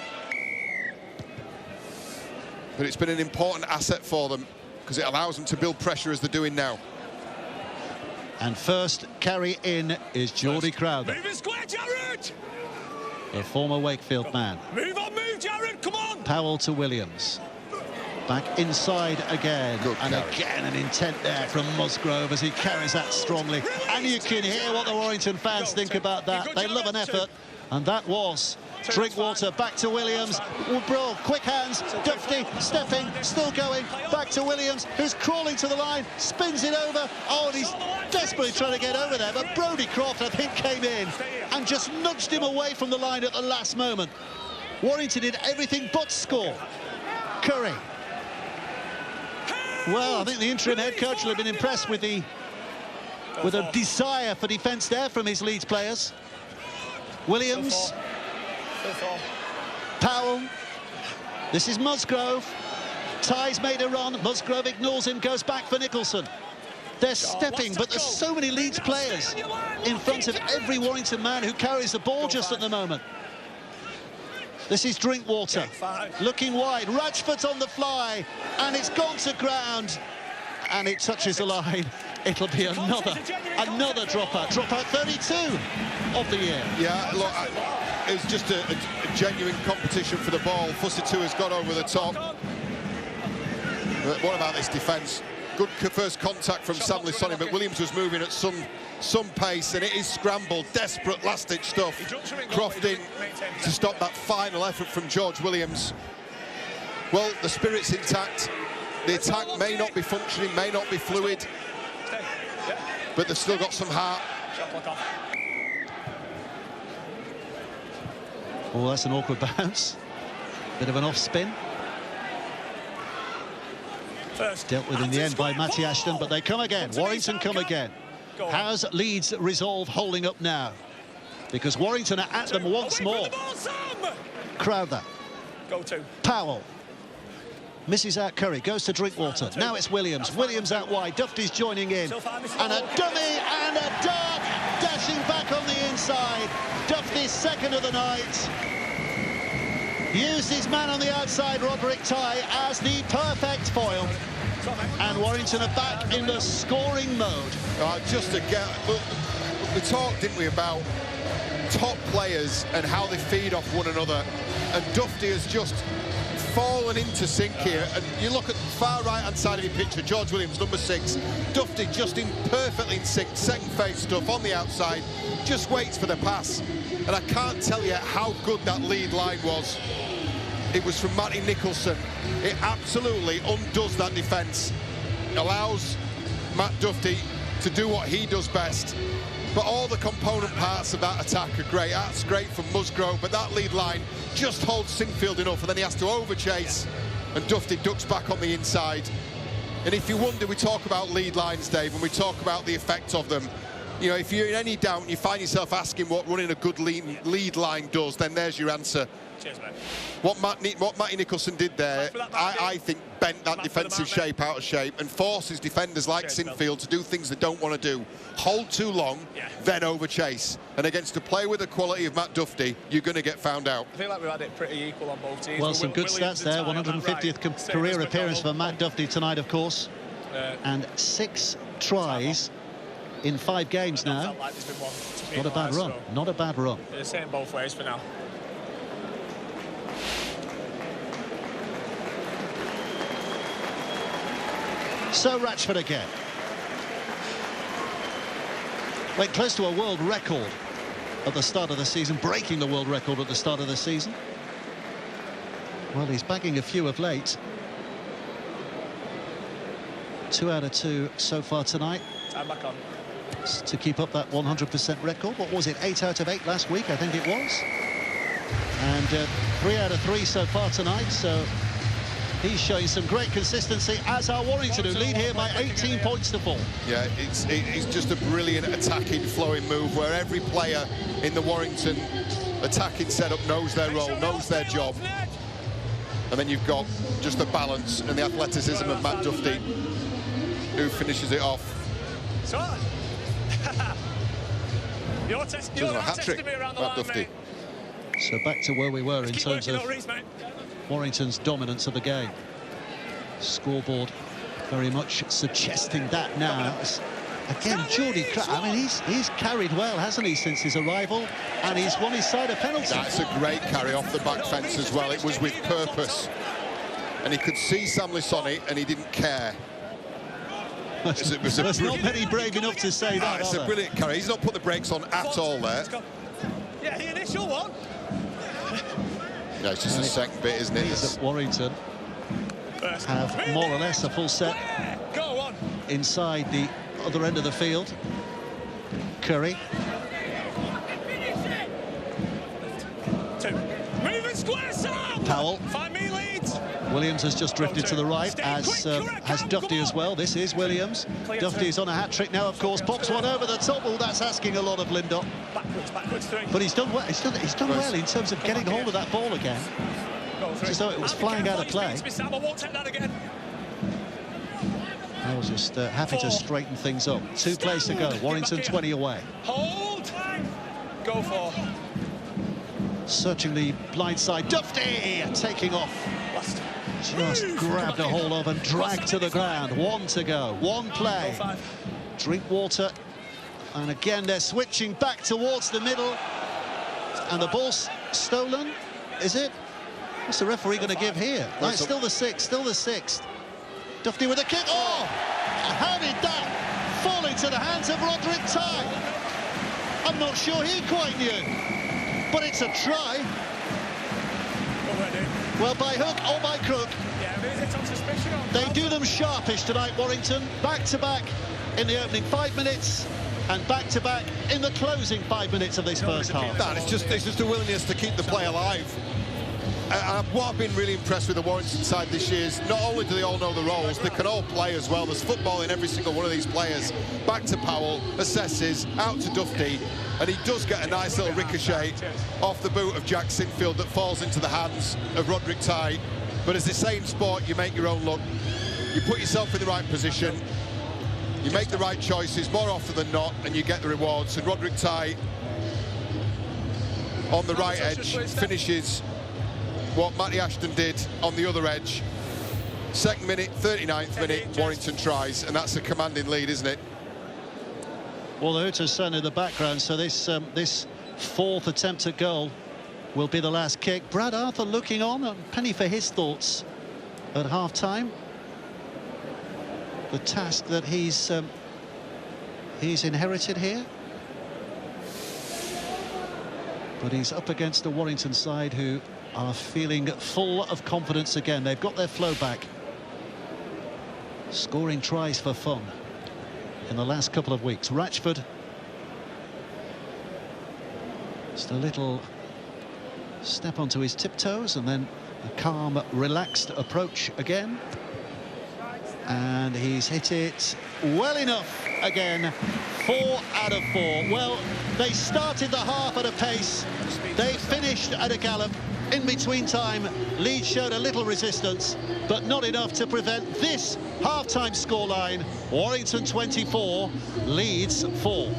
But it's been an important asset for them because it allows them to build pressure as they're doing now. And first carry in is Geordie Crowther, Move it square, Jared. a former Wakefield man. Move on, move, Jared, come on. Powell to Williams. Back inside again. Good and carry. again an intent there from Musgrove as he carries that strongly. And you can hear what the Warrington fans think about that. They love an effort. And that was Drinkwater back to Williams. Bro, quick hands. Dufty stepping, still going. Back to Williams, who's crawling to the line, spins it over. Oh, and he's desperately trying to get over there. But Brodie Croft, I think, came in and just nudged him away from the line at the last moment. Warrington did everything but score. Curry. Well, I think the interim head coach will have been impressed with a desire for defence there from his Leeds players. Williams. Powell. This is Musgrove. Ty's made a run. Musgrove ignores him, goes back for Nicholson. They're stepping, but there's so many Leeds players in front of every Warrington man who carries the ball just at the moment. This is Drinkwater, looking wide. Rajford's on the fly, and it's gone to ground, and it touches the line. It'll be another dropout. Dropout 32 of the year. Yeah, look, it was just a genuine competition for the ball. Fussy has got over the top. But what about this defence? Good first contact from Sam Lissoni, but Williams was moving at some pace, and it is scrambled, desperate last-ditch stuff. Croft in to stop that final effort from George Williams. Well, the spirit's intact. The attack may not be functioning, may not be fluid, but they've still got some heart. Oh, that's an awkward bounce. Bit of an off-spin. Dealt with in the end by Matty Ashton, but they come again. Warrington come again. How's Leeds' resolve holding up now? Because Warrington are at them once more. Crowther. Powell. Misses out Curry, goes to Drinkwater. Now it's Williams. Williams out wide. Dufty's joining in. And a dummy and a dart dashing back on the inside. Dufty's second of the night. Used his man on the outside, Roderick Ty, as the perfect foil. And Warrington are back in the scoring mode. Just to get... Look, we talked, didn't we, about top players and how they feed off one another. And Dufty has just fallen into sync here. And you look at the far right-hand side of your picture, George Williams, number 6. Dufty just perfectly in sync, second phase stuff on the outside, just waits for the pass. And I can't tell you how good that lead line was. It was from Matty Nicholson. It absolutely undoes that defence. Allows Matt Dufty to do what he does best. But all the component parts of that attack are great. That's great from Musgrove, but that lead line just holds Sinfield enough, and then he has to overchase, and Dufty ducks back on the inside. And if you wonder, we talk about lead lines, Dave, and we talk about the effect of them. you know, if you're in any doubt and you find yourself asking what running a good lead line does, then there's your answer. Cheers, mate. What Matty Nicholson did there, I think bent that defensive shape out of shape and forces defenders like Sinfield to do things they don't want to do. Hold too long, then overchase. And against a player with the quality of Matt Duffy, you're going to get found out. I feel like we've had it pretty equal on both teams. Well, some good stats there. 150th career appearance for Matt Duffy tonight, of course. And 6 tries in 5 games now. Not a bad run. Not a bad run. They're saying both ways for now. So Ratchford again. Went close to a world record at the start of the season, breaking the world record at the start of the season. Well, he's bagging a few of late. 2 out of 2 so far tonight. I'm back on. To keep up that 100% record. What was it? 8 out of 8 last week, I think it was. And 3 out of 3 so far tonight. So he's showing some great consistency, as are Warrington, who lead here by 18 points to 4. Yeah, it's just a brilliant attacking, flowing move where every player in the Warrington attacking setup knows their role, knows their job. And then you've got just the balance and the athleticism of Matt Duffy, who finishes it off. You're testing me around the line, mate. So back to where we were in terms of Warrington's dominance of the game. Scoreboard very much suggesting that now. Again, Geordie, I mean, he's carried well, hasn't he, since his arrival? And he's won his side a penalty. That's a great carry off the back fence as well. It was with purpose. And he could see Sam Lissoni and he didn't care. There's not many brave enough to say that. It's a brilliant carry. He's not put the brakes on at all there. Yeah, the initial one. Yeah, it's just the second bit, isn't it? That Warrington have more or less a full set inside the other end of the field. Curry. Powell. Williams has just drifted to the right, as has Duffy as well. This is Williams. Duffy's on a hat-trick now, of course. Pops one over the top. Oh, that's asking a lot of Lindop. Backwards 3. But he's done well. He's done well in terms of getting hold of that ball again. Just though it was flying out of play. I was just happy to straighten things up. 2 plays to go. Warrington 20 away. Hold. Go for. Searching the blind side. Duffy taking off. Just grabbed a hold of and dragged to the ground. 1 to go. 1 play. Drink water. And again, they're switching back towards the middle. And the ball's stolen. Is it? What's the referee going to give here? No, it's still the 6th. Still the 6th. Duffy with a kick. Oh! How did that fall into the hands of Roderick Ty? I'm not sure he quite knew. But it's a try. Well, by hook or by crook, they do them sharpish tonight, Warrington. Back-to-back in the opening 5 minutes and back-to-back in the closing 5 minutes of this first half. It's just a willingness to keep the play alive. What I've been really impressed with the Warrington side this year is not only do they all know the roles, they can all play as well. There's football in every single one of these players. Back to Powell, assesses, out to Duffy, and he does get a nice little ricochet off the boot of Jack Sinfield that falls into the hands of Roderick Ty. But as they say in sport, you make your own luck. You put yourself in the right position, you make the right choices more often than not, and you get the rewards. And Roderick Ty, on the right edge, finishes what Matty Ashton did on the other edge. 2nd minute, 39th minute, Warrington tries, and that's a commanding lead, isn't it? Well, the Hooters stand in the background, so this 4th attempt at goal will be the last kick. Brad Arthur looking on, a penny for his thoughts at half-time. The task that he's inherited here. But he's up against a Warrington side who are feeling full of confidence again. They've got their flow back. Scoring tries for fun in the last couple of weeks. Ratchford. Just a little step onto his tiptoes and then a calm, relaxed approach again. And he's hit it well enough again. 4 out of 4. Well, they started the half at a pace. They finished at a gallop. In between time, Leeds showed a little resistance, but not enough to prevent this half-time scoreline. Warrington 24, Leeds 4.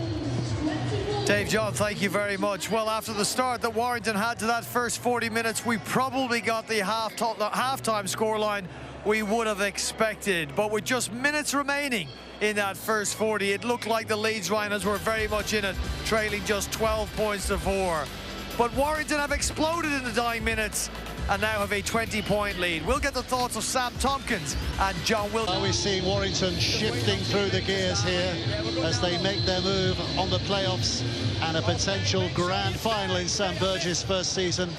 Dave, John, thank you very much. Well, after the start that Warrington had to that first 40 minutes, we probably got the half-time scoreline we would have expected. But with just minutes remaining in that first 40, it looked like the Leeds Rhinos were very much in it, trailing just 12 points to 4. But Warrington have exploded in the dying minutes and now have a 20-point lead. We'll get the thoughts of Sam Tompkins and John Wilson. We're seeing Warrington shifting through the gears here as they make their move on the playoffs and a potential grand final in Sam Burgess' first season.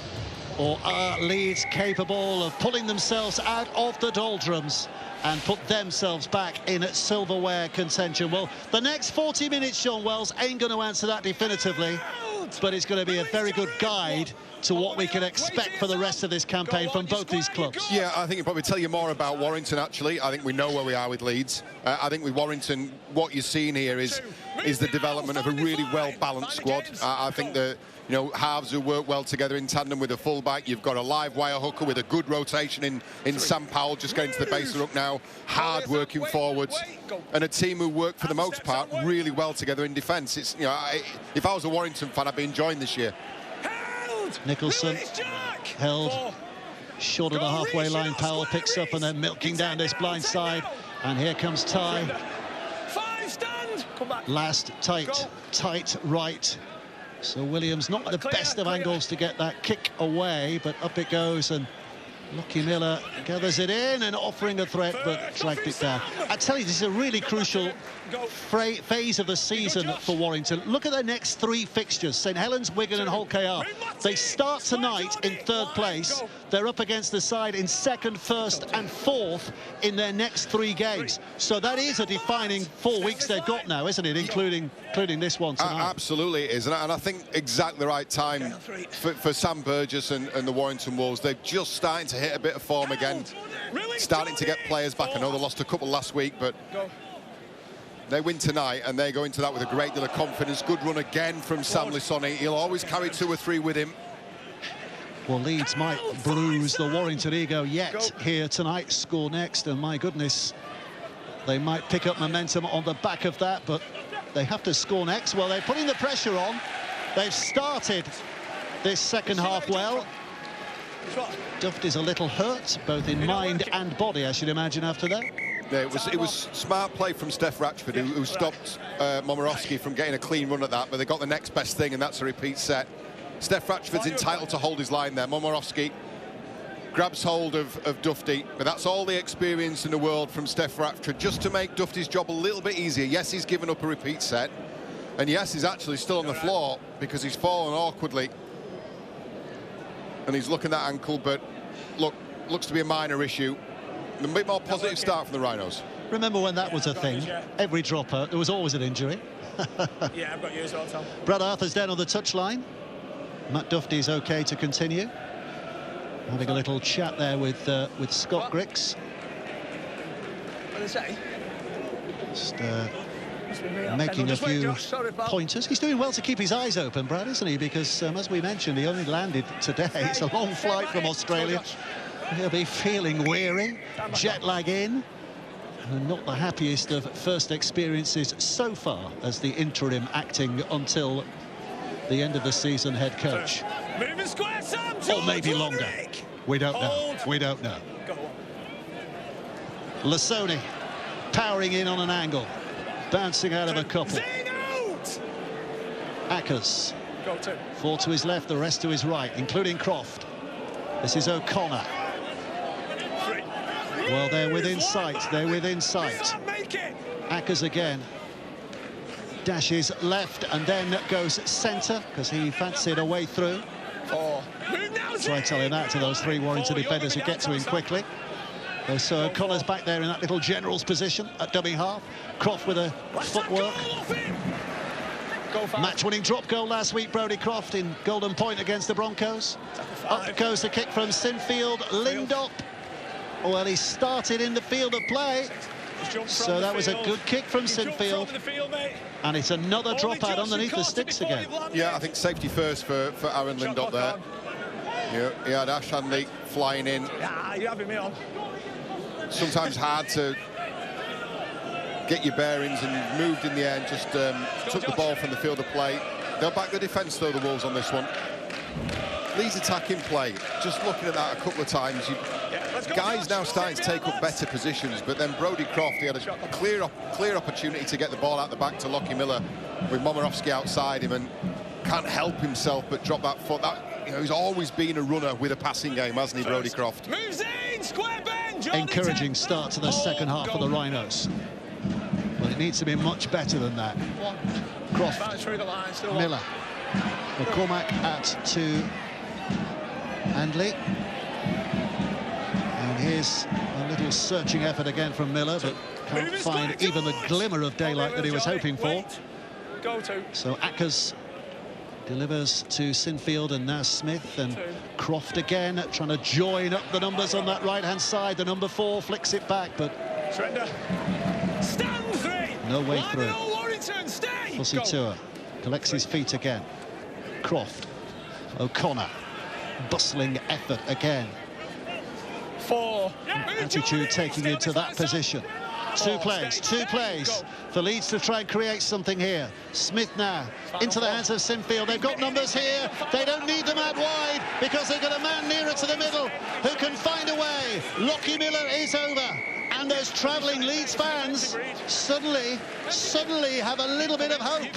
Or are Leeds capable of pulling themselves out of the doldrums and put themselves back in silverware contention? Well, the next 40 minutes, Sean Wells, ain't going to answer that definitively, but it's going to be a very good guide to what we can expect for the rest of this campaign from both these clubs. Yeah, I think it'll probably tell you more about Warrington, actually. I think we know where we are with Leeds. I think with Warrington, what you're seeing here is the development of a really well-balanced squad. I think the halves who work well together in tandem with a full-back. You've got a live wire hooker with a good rotation in Sam Powell, just getting to the base of the ruck now, hard working forwards, and a team who work for the most part really well together in defence. It's if I was a Warrington fan, I'd be enjoying this year. Nicholson held short of the halfway line. Powell picks up and then milking down this blind side, and here comes Ty. Last tight right. So Williams not the best of angles to get that kick away, but up it goes, and Lockie Miller gathers it in and offering a threat, but dragged it down. I tell you, this is a really crucial phase of the season for Warrington. Look at their next 3 fixtures: St Helens, Wigan and Hull KR. They start tonight in 3rd place. They're up against the side in 2nd, 1st and 4th in their next 3 games. So that is a defining 4 weeks they've got now, isn't it, including this one tonight? Absolutely it is, and I think exactly the right time for Sam Burgess and the Warrington Wolves. They're just starting to hit a bit of form again, starting to get players back. I know they lost a couple last week, but they win tonight and they go into that with a great deal of confidence. Good run again from Sam Lissoni. He'll always carry 2 or 3 with him. Well, Leeds might bruise the Warrington ego yet here tonight. Score next, and my goodness, they might pick up momentum on the back of that, but they have to score next. Well, they're putting the pressure on. They've started this second half well. Dufty's a little hurt, both in mind and body, I should imagine, after that. Yeah, it was smart play from Steph Ratchford, who stopped Momorowski from getting a clean run at that, but they got the next best thing, and that's a repeat set. Steph Ratchford's entitled to hold his line there. Momorowski grabs hold of Dufty, but that's all the experience in the world from Steph Ratchford, just to make Dufty's job a little bit easier. Yes, he's given up a repeat set, and yes, he's actually still on the floor because he's fallen awkwardly, and he's looking at that ankle, but looks to be a minor issue. A bit more positive start from the Rhinos. Remember when that was a thing? Every dropout, there was always an injury. Yeah, I've got you as well, Tom. Brad Arthur's down on the touchline. Matt Dufty's okay to continue. Having a little chat there with Scott Griggs. What did they say? Just making a few pointers. He's doing well to keep his eyes open, Brad, isn't he? Because as we mentioned, he only landed today. It's a long flight from Australia. He'll be feeling weary, jet lag in, and not the happiest of first experiences so far as the interim acting until the end of the season head coach. Moving square, Sam. Or maybe longer. We don't know. We don't know. Lissoni powering in on an angle, bouncing out of a couple. Ackers. 4 to his left, the rest to his right, including Croft. This is O'Connor. Well, they're within sight. They're within sight. Ackers again. Dashes left and then goes centre because he fancied a way through. Try telling that to those 3 Warrington defenders who get to him quickly. So O'Connor's back there in that little general's position at dummy half. Croft with a footwork. Match-winning drop goal last week, Brodie Croft in Golden Point against the Broncos. Up goes the kick from Sinfield. Lindop. Well, he started in the field of play. So that was a good kick from Sinfield. And it's another drop out underneath the sticks again. Yeah, I think safety first for Aaron Lindop there. Yeah, he had Ash Hanley flying in. Yeah, you're having me on. Sometimes hard to get your bearings, and moved in the air and just took the ball from the field of play. They'll back the defence though, the Wolves, on this one. Leeds attacking play, just looking at that a couple of times, guys now starting to take up better positions, but then Brodie Croft, he had a clear opportunity to get the ball out the back to Lockie Miller with Momorowski outside him, and can't help himself but drop that foot. That, you know, he's always been a runner with a passing game, hasn't he, Brodie Croft? Moves in, square bench. Encouraging start to the second half for the Rhinos. Well, it needs to be much better than that. Croft, Miller, McCormack at 2. Handley, and here's a little searching effort again from Miller, but can't find even the glimmer of daylight that he was hoping for. So Ackers delivers to Sinfield, and now Smith, and Croft again trying to join up the numbers on that right-hand side. The number 4 flicks it back, but no way through. Fussy Tour collects his feet again. Croft, O'Connor. Bustling effort again. 4. Attitude taking into that position. Two plays for Leeds to try and create something here. Smith now into the hands of Sinfield. They've got numbers here. They don't need them out wide because they've got a man nearer to the middle who can find a way. Lockie Miller is over, and those travelling Leeds fans suddenly have a little bit of hope.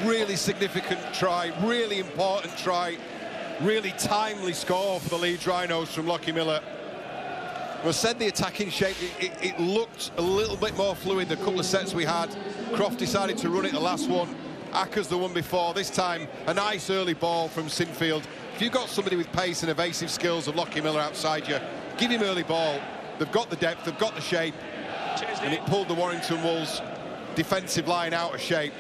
Really significant try, really important try. Really timely score for the Leeds Rhinos from Lockie Miller. We said the attacking shape, it looked a little bit more fluid the couple of sets we had. Croft decided to run it the last one. Ackers the one before. This time, a nice early ball from Sinfield. If you've got somebody with pace and evasive skills of Lockie Miller outside you, give him early ball. They've got the depth, they've got the shape. And it pulled the Warrington Wolves defensive line out of shape.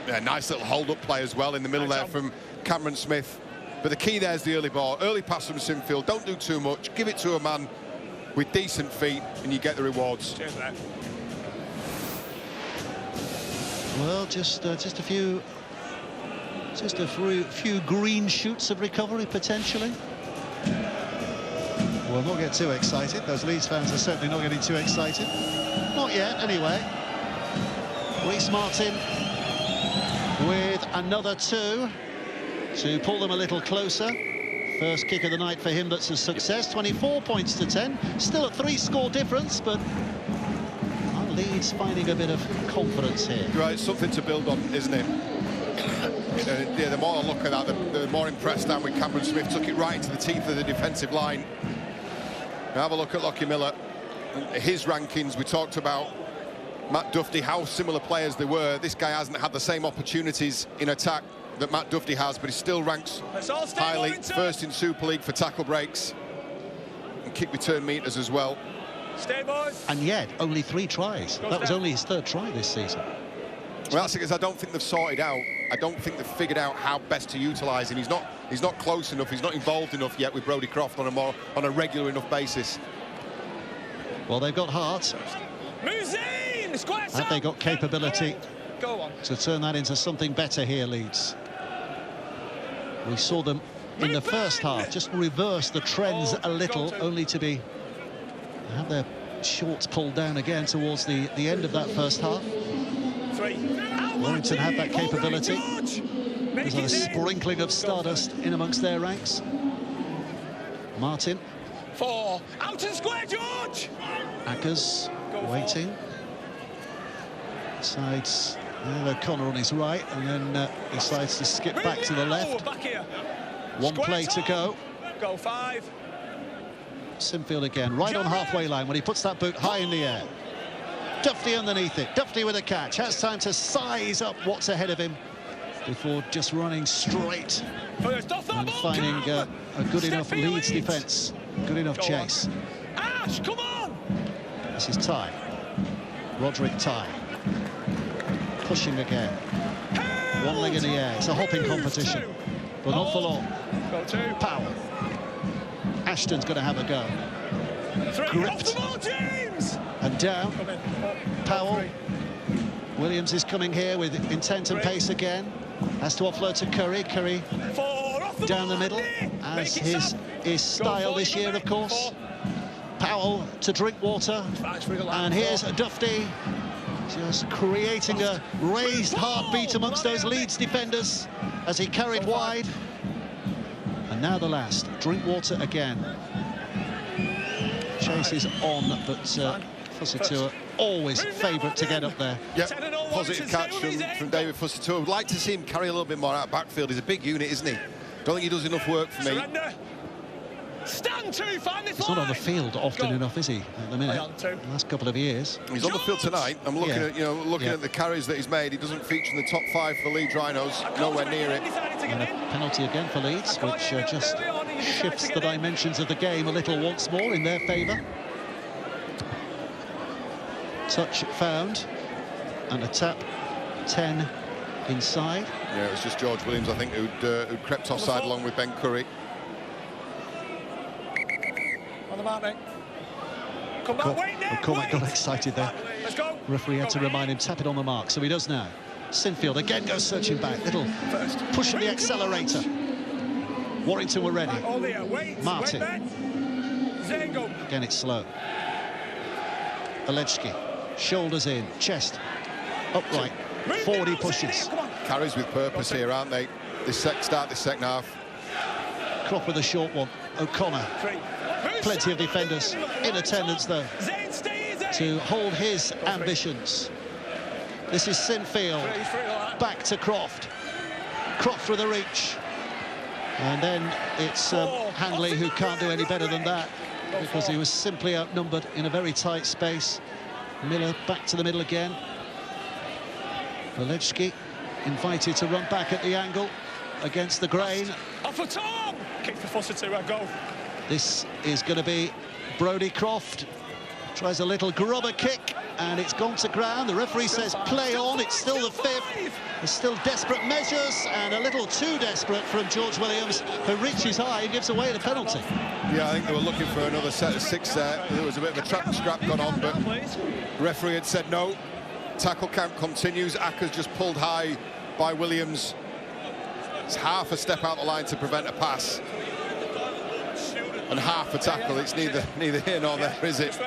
Yeah, nice little hold-up play as well in the middle there from Cameron Smith. But the key there is the early ball. Early pass from Sinfield. Don't do too much. Give it to a man with decent feet, and you get the rewards. Well, just a few green shoots of recovery potentially. We'll not get too excited. Those Leeds fans are certainly not getting too excited. Not yet, anyway. Reece Martin with another 2 to pull them a little closer. First kick of the night for him, that's a success. 24 points to 10. Still a 3-score difference, but are Leeds finding a bit of confidence here? Right, something to build on, isn't it? Yeah, the more I look at that, the more impressed I am with Cameron Smith. Took it right into the teeth of the defensive line. Now have a look at Lockie Miller. His rankings, we talked about Matt Duffy, how similar players they were. This guy hasn't had the same opportunities in attack that Matt Duffy has, but he still ranks highly. First in Super League for tackle breaks and kick return meters as well. And yet, only 3 tries. That was only his 3rd try this season. Well, that's because I don't think they've sorted out. I don't think they've figured out how best to utilise him. He's not close enough. He's not involved enough yet with Brodie Croft on a regular enough basis. Well, they've got heart. Have they got capability to turn that into something better here, Leeds? We saw them in the first half just reverse the trends a little, only to have their shorts pulled down again towards the end of that first half. Warrington had that capability. There's a sprinkling of stardust in amongst their ranks. Martin. 4. Out and square, George! Ackers waiting. Decides O'Connor on his right, and then decides to skip back to the left. One play to go. Go 5. Sinfield again, right on halfway line when he puts that boot high in the air. Duffy underneath it. Duffy with a catch. Has time to size up what's ahead of him before just running straight and finding a good enough Leeds defence. Good enough chase. Ash, come on! This is Ty. Roderick Ty. Pushing again. One leg in the air. It's a hopping competition, but not for long. Powell. Ashton's going to have a go. Gripped. And down. Powell. Williams is coming here with intent and pace again. Has to offload to Curry. Curry down the middle, as his style this year, of course. Powell to Drinkwater. And here's Dufty, just creating a raised heartbeat amongst those Leeds defenders as he carried wide. And now the last, Drinkwater again. Chase is on, but Fusitu'a always favourite to get up there. Yep, positive catch from David Fusitu'a. I'd like to see him carry a little bit more out of backfield. He's a big unit, isn't he? Don't think he does enough work for me. Stand to find this. He's not on the field often enough, is he, at the minute? The last couple of years. He's on the field tonight. I'm looking at, looking at the carries that he's made. He doesn't feature in the top 5 for the Leeds Rhinos. Nowhere near it. And a penalty again for Leeds, which just shifts the dimensions of the game a little once more in their favour. Touch found, and a tap 10 inside. Yeah, it was just George Williams, I think, who'd crept offside along with Ben Curry. On the mark, mate. Come back, wait there. Cormac got excited there. Let's go. Referee had to remind him, tap it on the mark, so he does now. Sinfield again goes searching back, little push of the accelerator. Warrington were ready. Martin. Again, it's slow. Alechki, shoulders in, chest upright, forward he pushes. Carries with purpose here, aren't they? Start this second half. Croft with a short one. O'Connor. Plenty of defenders in attendance, though, to hold his ambitions. This is Sinfield. Back to Croft. Croft with a reach. And then it's Handley who can't do any better than that, because he was simply outnumbered in a very tight space. Miller back to the middle again. Alechki invited to run back at the angle against the grain. Off for Tom! Kick for Fusitu'a, go. This is going to be Brodie Croft. Tries a little grubber kick, and it's gone to ground. The referee says play on. It's still the 5th. There's still desperate measures, and a little too desperate from George Williams, who reaches high and gives away the penalty. Yeah, I think they were looking for another set of 6 there. There was a bit of a trap and scrap gone on, but the referee had said no. Tackle count continues. Acker's just pulled high by Williams. It's half a step out the line to prevent a pass, and half a tackle. It's neither here nor there, is it?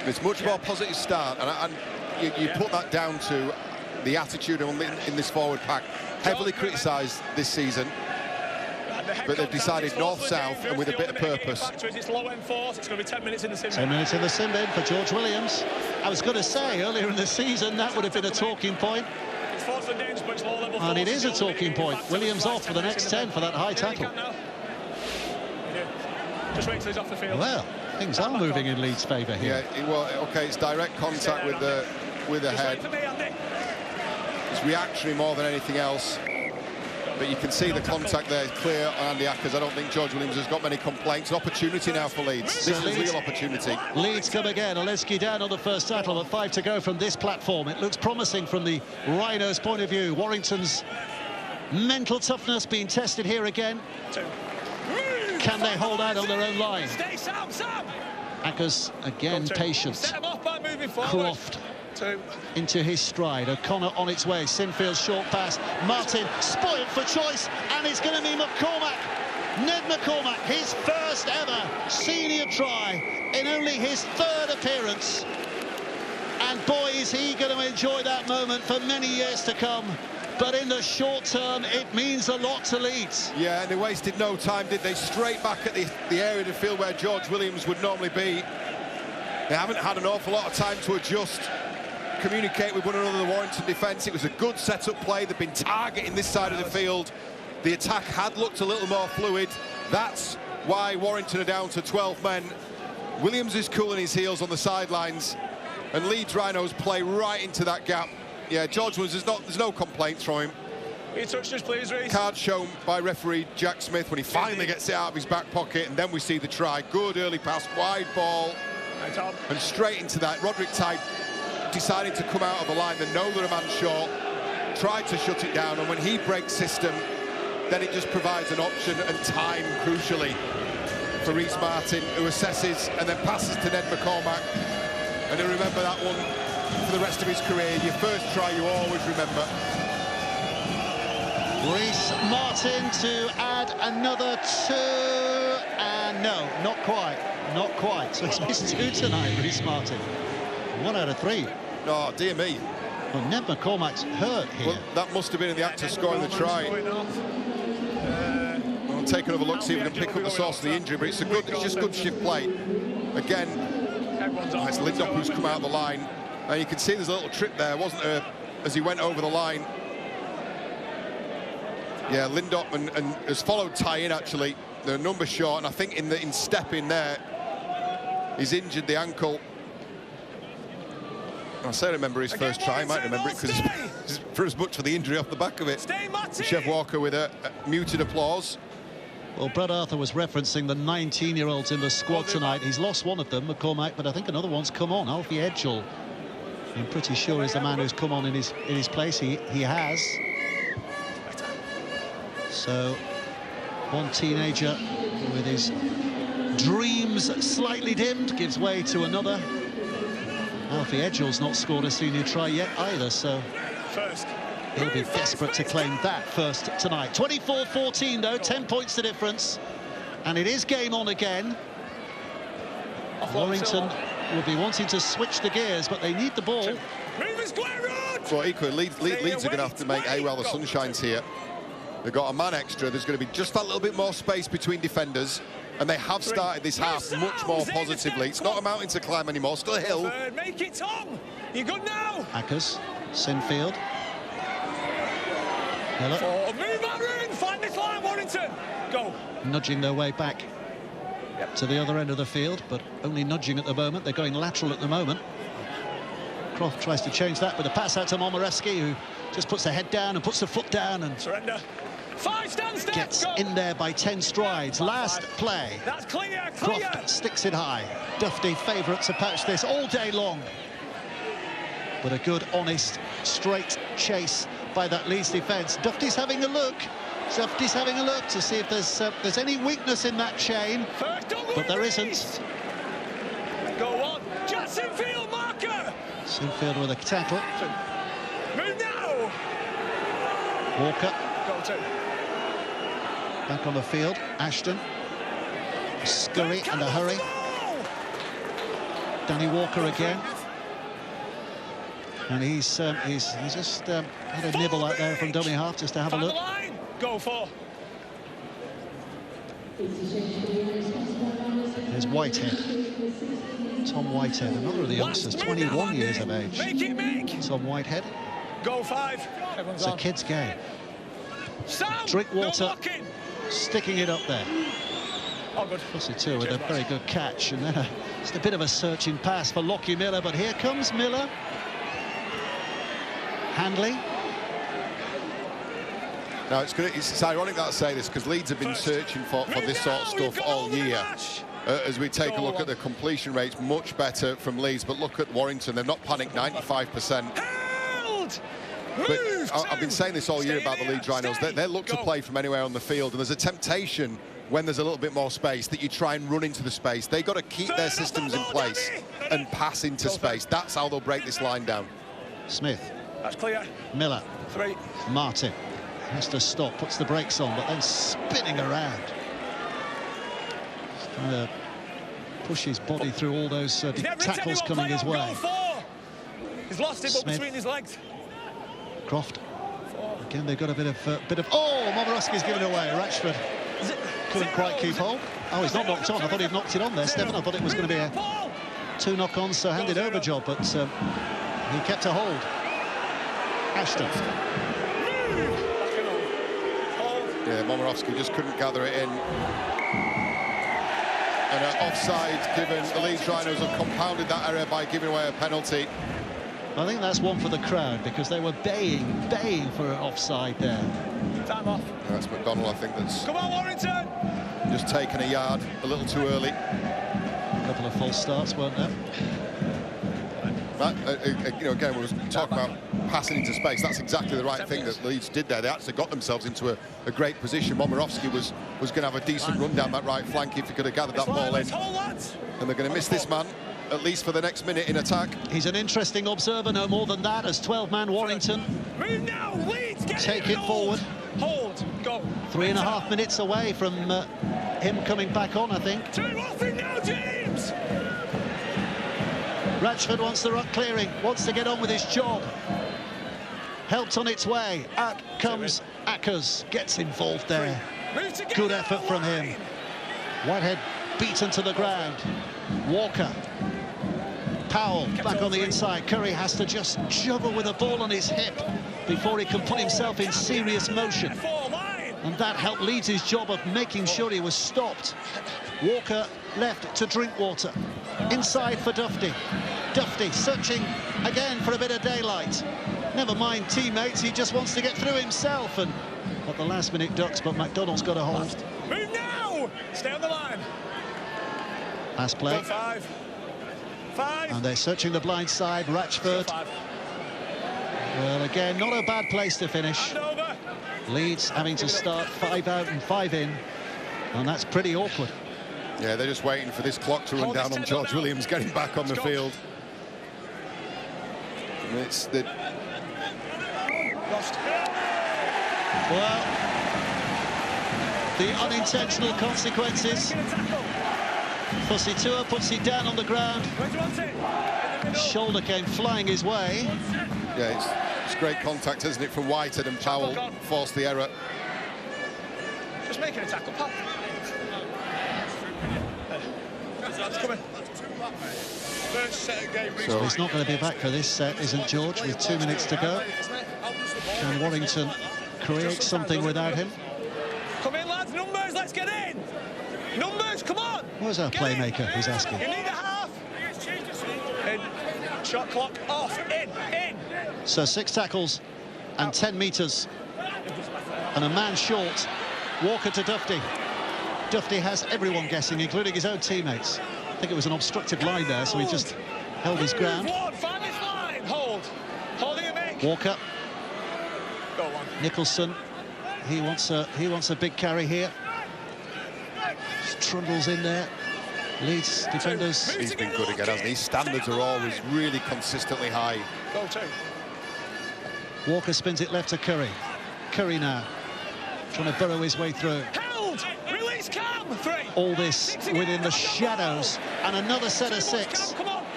It's much more positive start, and you put that down to the attitude in this forward pack. Heavily criticised this season, but they've decided north-south and with a bit of purpose. It's low end force. It's going to be 10 minutes in the sim bin. 10 minutes in the sim bin for George Williams. I was going to say earlier in the season that would have been a talking point. And it is a talking point. Williams off for the next 10 for that high tackle. Just wait till he's off the field. Well, things are moving in Leeds' favour here. Yeah, well, OK, it's direct contact with the head. It's reactionary more than anything else. But you can see the contact there is clear on Andy Ackers. I don't think George Williams has got many complaints. An opportunity now for Leeds. This is a real opportunity. Leeds come again. Alechki down on the first tackle, but 5 to go from this platform. It looks promising from the Rhinos' point of view. Warrington's mental toughness being tested here again. Can they hold out on their own line? Ackers again patient. Croft into his stride. O'Connor on its way. Sinfield's short pass. Martin spoiled for choice, and it's going to be McCormack. Ned McCormack, his first ever senior try in only his 3rd appearance. And boy, is he going to enjoy that moment for many years to come. But in the short term, it means a lot to Leeds. Yeah, and they wasted no time, did they? Straight back at the area of the field where George Williams would normally be. They haven't had an awful lot of time to adjust, communicate with one another, the Warrington defence. It was a good set-up play. They've been targeting this side of the field. The attack had looked a little more fluid. That's why Warrington are down to 12 men. Williams is cooling his heels on the sidelines, and Leeds Rhinos play right into that gap. Yeah, George Williams, there's no complaints from him. He touched us, please, Reece. Card shown by referee Jack Smith when he finally gets it out of his back pocket, and then we see the try. Good early pass, wide ball, and straight into that. Roderick Tide decided to come out of the line. They know they're a man short, tried to shut it down, and when he breaks system, then it just provides an option and time, crucially, for Rhys Martin, who assesses and then passes to Ned McCormack. And he'll remember that one for the rest of his career. Your first try, you always remember. Rhys Martin to add another 2, and no, not quite. So he's missed 2 tonight, Rhys Martin. 1 out of 3. Oh, dear me. Well, Ned McCormack's hurt here. Well, that must have been in the act of scoring the try. We'll take another look, see if we can pick up the source of the injury, but it's just good shift play. Again, it's Lindop who's come out of the line. Now you can see there's a little trip there, wasn't there, as he went over the line. Yeah, Lindop and has followed Ty in, actually. The number short, and I think in step in there, he's injured the ankle. I say I remember his first try. I might remember it because it's for as much for the injury off the back of it. Chev Walker with a muted applause. Well, Brad Arthur was referencing the 19-year-olds in the squad tonight. He's lost one of them, McCormack, but I think another one's come on. Alfie Edgell, I'm pretty sure is the man who's come on in his place. He has. So, one teenager with his dreams slightly dimmed gives way to another. Alfie Edgell's not scored a senior try yet either, so he'll be desperate to claim that first tonight. 24-14 though, 10 points the difference, and it is game on again. Warrington will be wanting to switch the gears, but they need the ball. Well, equally, Leeds are going to have to make hay while the sun shines here. They've got a man extra. There's going to be just that little bit more space between defenders. And they have started this half much more positively. It's not a mountain to climb anymore, still a hill. Make it, Tom. You're good now. Ackers, Sinfield. Miller. Move that in. Find this line, Warrington. Go. Nudging their way back to the other end of the field, but only nudging at the moment. They're going lateral at the moment. Croft tries to change that with a pass out to Momirovski, who just puts the head down and puts the foot down and surrender. 5 stand steps. Gets in there by 10 strides. Last play. That's clear. Croft sticks it high. Dufty favourite to patch this all day long. But a good, honest, straight chase by that Leeds defence. Dufty's having a look. Dufty's having a look to see if there's any weakness in that chain. But there isn't. Go on. Jackson Field marker. Sinfield with a tackle. Move now. Walker. Go to. Back on the field, Ashton, scurry and a hurry. Danny Walker again, and he's just had a nibble out there from dummy half just to have a look. Go for. There's Whitehead, Tom Whitehead, another of the youngsters, 21 years of age. Tom Whitehead. Go 5. It's a kid's game. Drinkwater sticking it up there. Oh, good. Fussy too with a very good catch, and then just a bit of a searching pass for Lockie Miller, but here comes Miller. Handley. Now it's ironic that I say this because Leeds have been searching for this sort of stuff all year. As we take a look at the completion rates, much better from Leeds, but look at Warrington, they've not panicked, 95%. But I've been saying this all year about the Leeds Rhinos. They look to play from anywhere on the field, and there's a temptation when there's a little bit more space that you try and run into the space. They've got to keep their systems in place and pass into space. That's how they'll break this line down. Smith. That's clear. Miller. 3. Martin has to stop, puts the brakes on, but then spinning around. Trying to push his body through all those tackles coming his way. He's lost it, but between his legs. Croft. Again, they've got a bit of oh, Momirovski's given it away. Ratchford couldn't quite keep hold. Oh, he's not knocked on. I thought he'd knocked it on there, Stephen. I thought it was going to be a 2 knock-ons, so handed over job, but he kept a hold. Ashton. Yeah, Momirovski just couldn't gather it in. And an offside given. The Leeds Rhinos have compounded that error by giving away a penalty. I think that's one for the crowd because they were baying for an offside there. Time off. That's McDonald, I think, that's come on, Warrington. Just taken a yard a little too early. A couple of false starts, weren't there? You know, again, we were talking about passing into space. That's exactly the right thing that Leeds did there. They actually got themselves into a great position. Momorowski was going to have a decent run down that right flank if he could have gathered that ball in. And they're going to miss this man, at least for the next minute in attack. He's an interesting observer, no more than that, as 12-man Warrington Move now, Leeds, take it forward. Hold, go. 3.5 minutes away from him coming back on, I think. Turn off him now, James! Ratchford wants the ruck clearing, wants to get on with his job. Helped on its way. Out comes Ackers, gets involved there. Good effort from him. Whitehead beaten to the ground. Walker. Powell back on the inside. Curry has to just juggle with a ball on his hip before he can put himself in serious motion. And that helped Leeds' job of making sure he was stopped. Walker left to Drinkwater. Inside for Dufty. Dufty searching again for a bit of daylight. Never mind teammates, he just wants to get through himself. And at the last minute ducks, but McDonald's got a hold. Move now! Stay on the line. Last play. Go 5. And they're searching the blind side. Ratchford. Well, again, not a bad place to finish. Leeds having to start 5 out and 5 in. And that's pretty awkward. Yeah, they're just waiting for this clock to run down on George Williams getting back on the field. And it's the... Well, the unintentional consequences. Fussy Tour puts it down on the ground. Shoulder came flying his way. Yeah, it's great contact, isn't it, from Whitehead, and Powell forced the error. Just making a tackle, pal. So he's not going to be back for this set, isn't George, with 2 minutes to go. Can Warrington create something without him? Come in, lads, numbers, let's get in! Numbers, come on! Where's our playmaker, he's asking? You need a half! In. Shot clock off, in! So 6 tackles and 10 metres. And a man short. Walker to Dufty. Dufty has everyone guessing, including his own teammates. I think it was an obstructed line there, so he just held his ground. Find this line, hold. Holding a make. Walker. Go on. Nicholson. He wants a big carry here. Trundles in there. Leeds defenders. He's been good again, hasn't he? His standards are always really consistently high. Go 2. Walker spins it left to Curry. Curry now trying to burrow his way through. Held! Release Cam! 3. All this within the shadows. And another set of 6.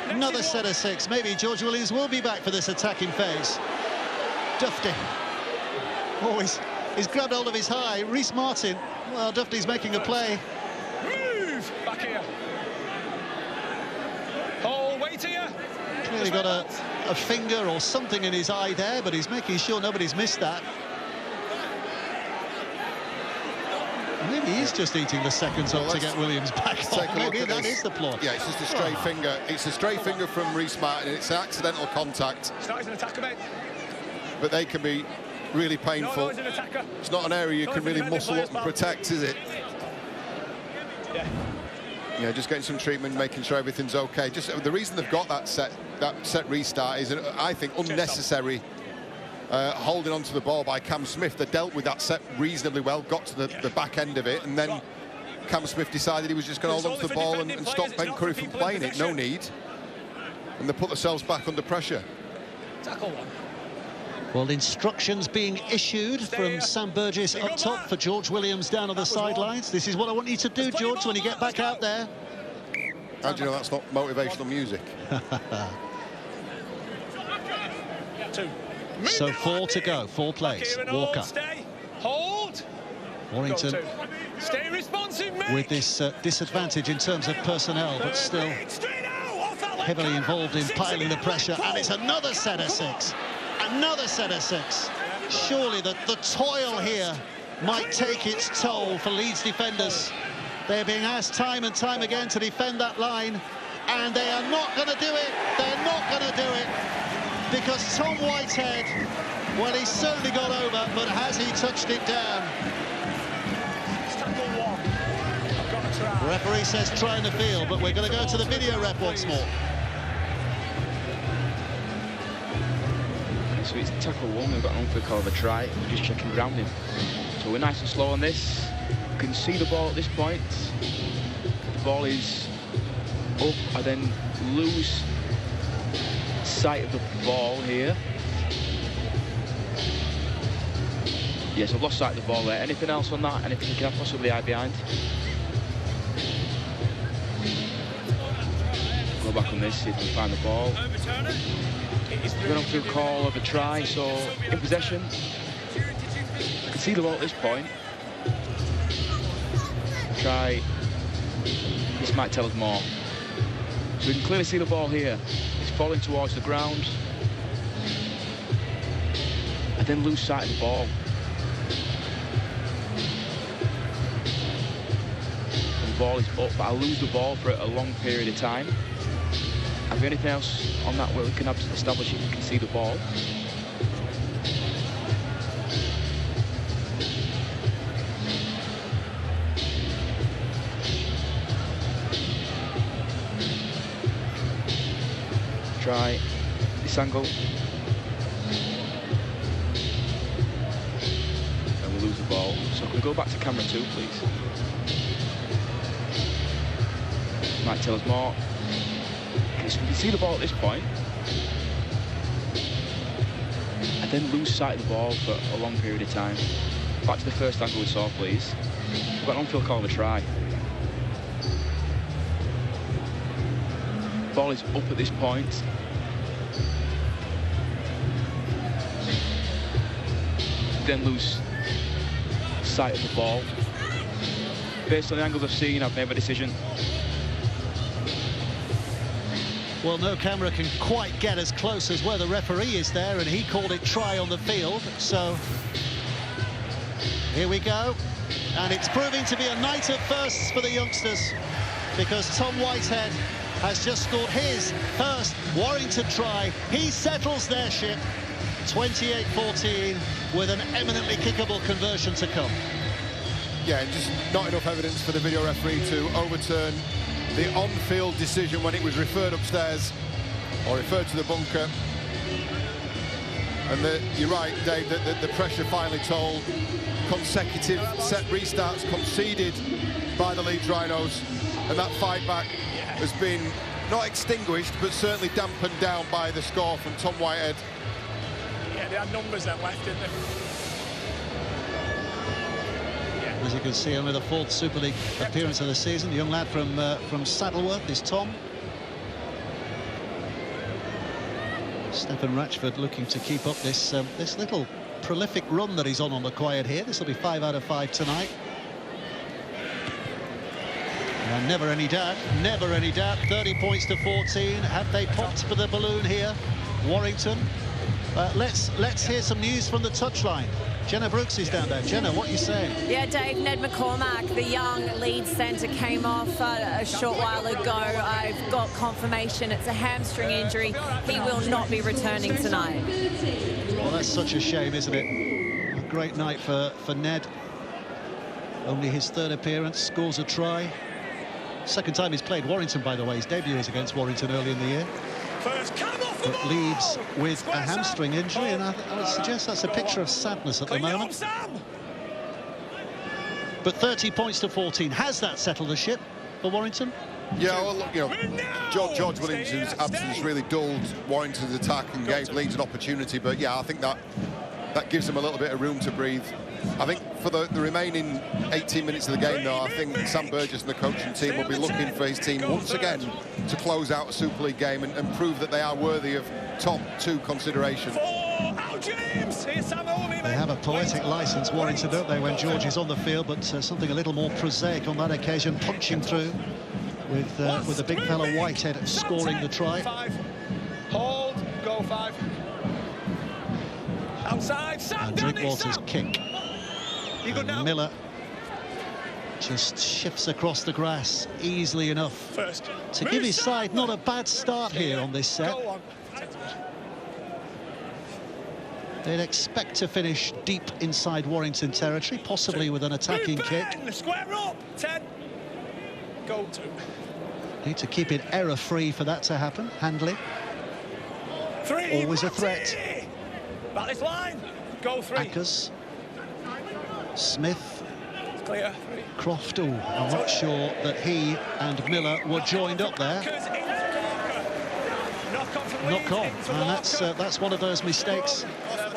Another set of 6. Maybe George Williams will be back for this attacking phase. Dufty. Oh, he's grabbed hold of his high. Reece Martin. Well, Dufty's making a play. Move! Back here. Hold, wait here. Clearly got a finger or something in his eye there, but he's making sure nobody's missed that. Maybe he's just eating the seconds up to get Williams back on. Maybe that is the plot. Yeah, it's just a stray finger. It's a stray finger from Reece Martin, and it's an accidental contact. It's not as an attacker, mate. But they can be really painful. As an attacker. It's not an area you can really muscle up and protect, is it? Yeah. Yeah, just getting some treatment, making sure everything's okay. Just the reason they've got that set restart is, I think, unnecessary holding onto the ball by Cam Smith. They dealt with that set reasonably well, got to the back end of it, and then Cam Smith decided he was just going to hold onto the ball and stop Ben Curry from playing it. No need. And they put themselves back under pressure. Tackle 1. Well, instructions being issued from Sam Burgess up top for George Williams down on the sidelines. This is what I want you to do, George, when you get back out there. How do you know that's not motivational music? 2. So 4 to go, 4 plays. Walker. Hold. Warrington Stay responsive, mate. with this disadvantage in terms of personnel, but still heavily involved in piling the pressure. And it's another set of 6. Another set of 6. Surely the toil here might take its toll for Leeds defenders. They're being asked time and time again to defend that line, and they are not going to do it. They're not going to do it, because Tom Whitehead, well, he's certainly got over, but has he touched it down? Referee says try in the field, but we're going to go to the video rep once more. so it's tackle 1. We've got an unfair call of a try. We're just checking grounding. So we're nice and slow on this. You can see the ball at this point. The ball is up. I then lose sight of the ball here. Yes, I've lost sight of the ball there. Anything else on that? Anything you can possibly hide behind? Go back on this, see if we can find the ball. We're going to call of a try, so in possession. I can see the ball at this point. Try. This might tell us more. So we can clearly see the ball here. It's falling towards the ground. I then lose sight of the ball. The ball is up, but I lose the ball for a long period of time. Have we anything else on that where we can establish if we can see the ball? Try this angle. And we lose the ball. So can we go back to camera 2, please? Might tell us more. So we can see the ball at this point. And then lose sight of the ball for a long period of time. Back to the first angle we saw, please. We've got an on-field call of a try. Ball is up at this point. Then lose sight of the ball. Based on the angles I've seen, I've made a decision. Well, no camera can quite get as close as where the referee is there, and he called it try on the field. So here we go. And it's proving to be a night of firsts for the youngsters, because Tom Whitehead has just scored his first Warrington try. He settles their ship 28-14 with an eminently kickable conversion to come. Yeah, and just not enough evidence for the video referee to overturn the on-field decision when it was referred upstairs or referred to the bunker. And you're right, Dave, that the pressure finally told. Consecutive set restarts conceded by the Leeds Rhinos, and that fight back has been not extinguished, but certainly dampened down by the score from Tom Whitehead. Yeah, they had numbers then left, didn't they? Yeah. As you can see, only the 4th Super League appearance of the season. The young lad from Saddleworth is Tom. Stephen Ratchford looking to keep up this little prolific run that he's on the quiet here. This will be 5 out of 5 tonight. And never any doubt, 30 points to 14. Have they popped for the balloon here, Warrington? Let's hear some news from the touchline. Jenna Brooks is down there. Jenna, what are you saying? Yeah, Dave, Ned McCormack, the young Leeds centre, came off a short while ago. I've got confirmation it's a hamstring injury. He will not be returning tonight. Well, that's such a shame, isn't it? A great night for Ned. Only his 3rd appearance, scores a try. 2nd time he's played Warrington, by the way. His debut is against Warrington early in the year. But Leeds with a hamstring injury, and I would suggest that's a picture of sadness at the moment. But 30 points to 14. Has that settled the ship for Warrington? Yeah, well, look, you know, George Williamson's absence really dulled Warrington's attack and gave Leeds an opportunity. But yeah, I think that gives them a little bit of room to breathe. I think for the remaining 18 minutes of the game, though, I think Sam Burgess and the coaching team will be looking for his team once again to close out a Super League game and prove that they are worthy of top 2 consideration. They have a poetic licence, Warrington, don't they, when George is on the field, but something a little more prosaic on that occasion, punching through with the big fella Whitehead scoring the try. Hold, go 5. Outside, and Drinkwater's kick. And Miller just shifts across the grass easily enough to give his side not a bad start here on this set. They'd expect to finish deep inside Warrington territory, possibly with an attacking kick. Square up, 10. Go 2. Need to keep it error-free for that to happen. Handley. 3. Always a threat. Back this line. Go 3. Ackers. Smith. Clear. Croft. I'm not sure that he and Miller were joined up there. Knock on. And that's one of those mistakes,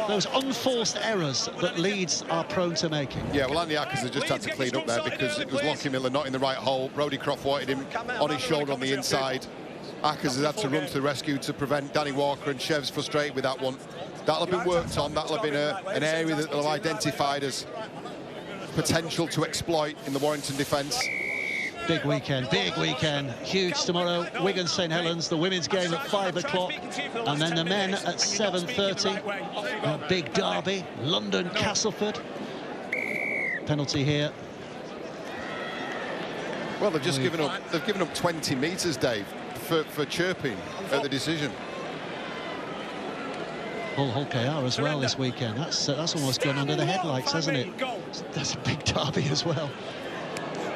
those unforced errors that Leeds are prone to making. Yeah, well, Andy Ackers has just had to clean up there because it was Lockie Miller not in the right hole. Brodie Croft wanted him on his shoulder on the inside. Ackers has had to run to the rescue to prevent Danny Walker, and Chev's frustrated with that one. That'll have been worked on. That'll have been an area that they'll have identified as potential to exploit in the Warrington defence. Big weekend, huge tomorrow. Wigan St Helens, the women's game at 5 o'clock, and then the men at 7:30. A big derby, London Castleford. Penalty here. Well, they've just given up 20 metres, Dave, for chirping at the decision. Hull KR as well this weekend. That's almost gone under the headlights, hasn't it? That's a big derby as well.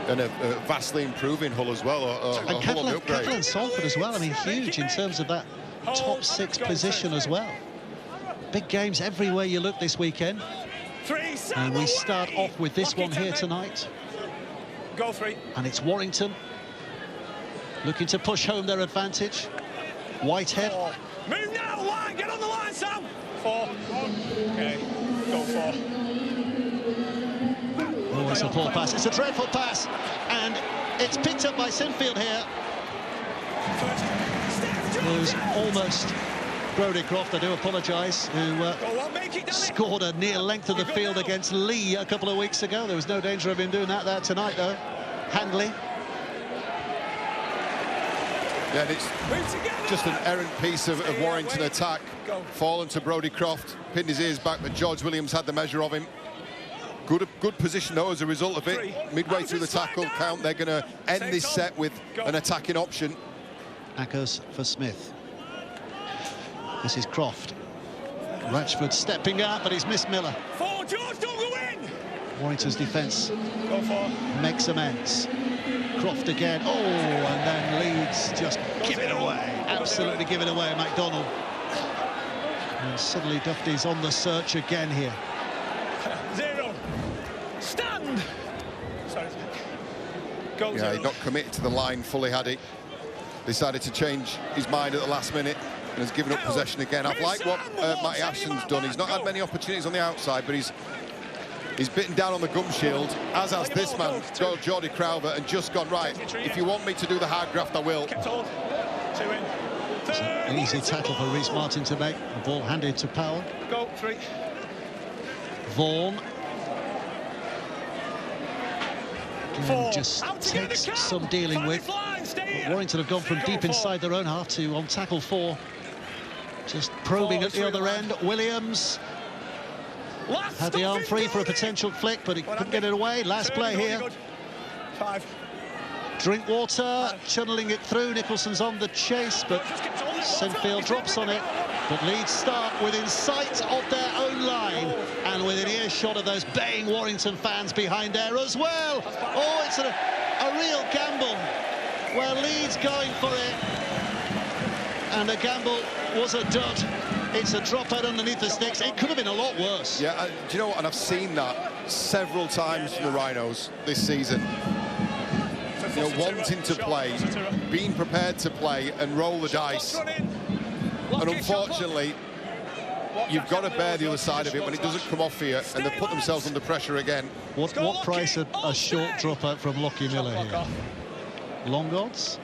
And a vastly improving Hull as well. And Kettle and Salford as well. I mean, huge in terms of that top 6 position as well. Big games everywhere you look this weekend. And we start off with this one here tonight. Go 3. And it's Warrington looking to push home their advantage. Whitehead. Move now, line, get on the line, Sam. 4. Okay, go 4. Oh, it's a poor pass. It's a dreadful pass, and it's picked up by Sinfield here. Who's almost Brodie Croft, I do apologise, who scored a near length of the field against Lee a couple of weeks ago. There was no danger of him doing that there tonight, though. Handley. Yeah, and it's just an errant piece of Warrington attack. Fallen to Brodie Croft, pinned his ears back, but George Williams had the measure of him. Good position, though, as a result of it. Midway through the tackle count, they're going to end this set with an attacking option. Ackers for Smith. This is Croft. Ratchford stepping out, but he's missed Miller. 4, George, don't go in! Warrington's defence Go 4. makes amends. Croft again. Oh, and then Leeds just give it away. Absolutely give it away, MacDonald. And suddenly Duffy's on the search again here. 0. Stand! Sorry. Go 0. Yeah, he'd not committed to the line fully, had he? Decided to change his mind at the last minute and has given up possession again. I've liked what Matty Ashton's done. He's not had many opportunities on the outside, but he's bitten down on the gum shield, as has this man, Geordie Crowther, and just gone, right, if you want me to do the hard graft, I will. It's an easy tackle for Rhys Martin to make. The ball handed to Powell. Go 3. Vaughan. Again, just takes some dealing with. But Warrington have gone from deep inside their own half to on tackle 4. Just probing at the other end. Williams had the arm free for a potential flick, but he couldn't get it away. Last play here. 5. Drinkwater channeling it through. Nicholson's on the chase, but Sinfield drops on it. But Leeds start within sight of their own line and within earshot of those baying Warrington fans behind there as well. Oh, it's a real gamble. Well, Leeds going for it, and the gamble was a dud. It's a drop out underneath the sticks. It could have been a lot worse. Yeah, do you know what? And I've seen that several times from the Rhinos this season. You know, wanting to play, being prepared to play and roll the dice. And unfortunately, you've got to bear the other side of it when it doesn't come off here, and they put themselves under pressure again. What price a short dropout from Lockie Miller here? Long odds?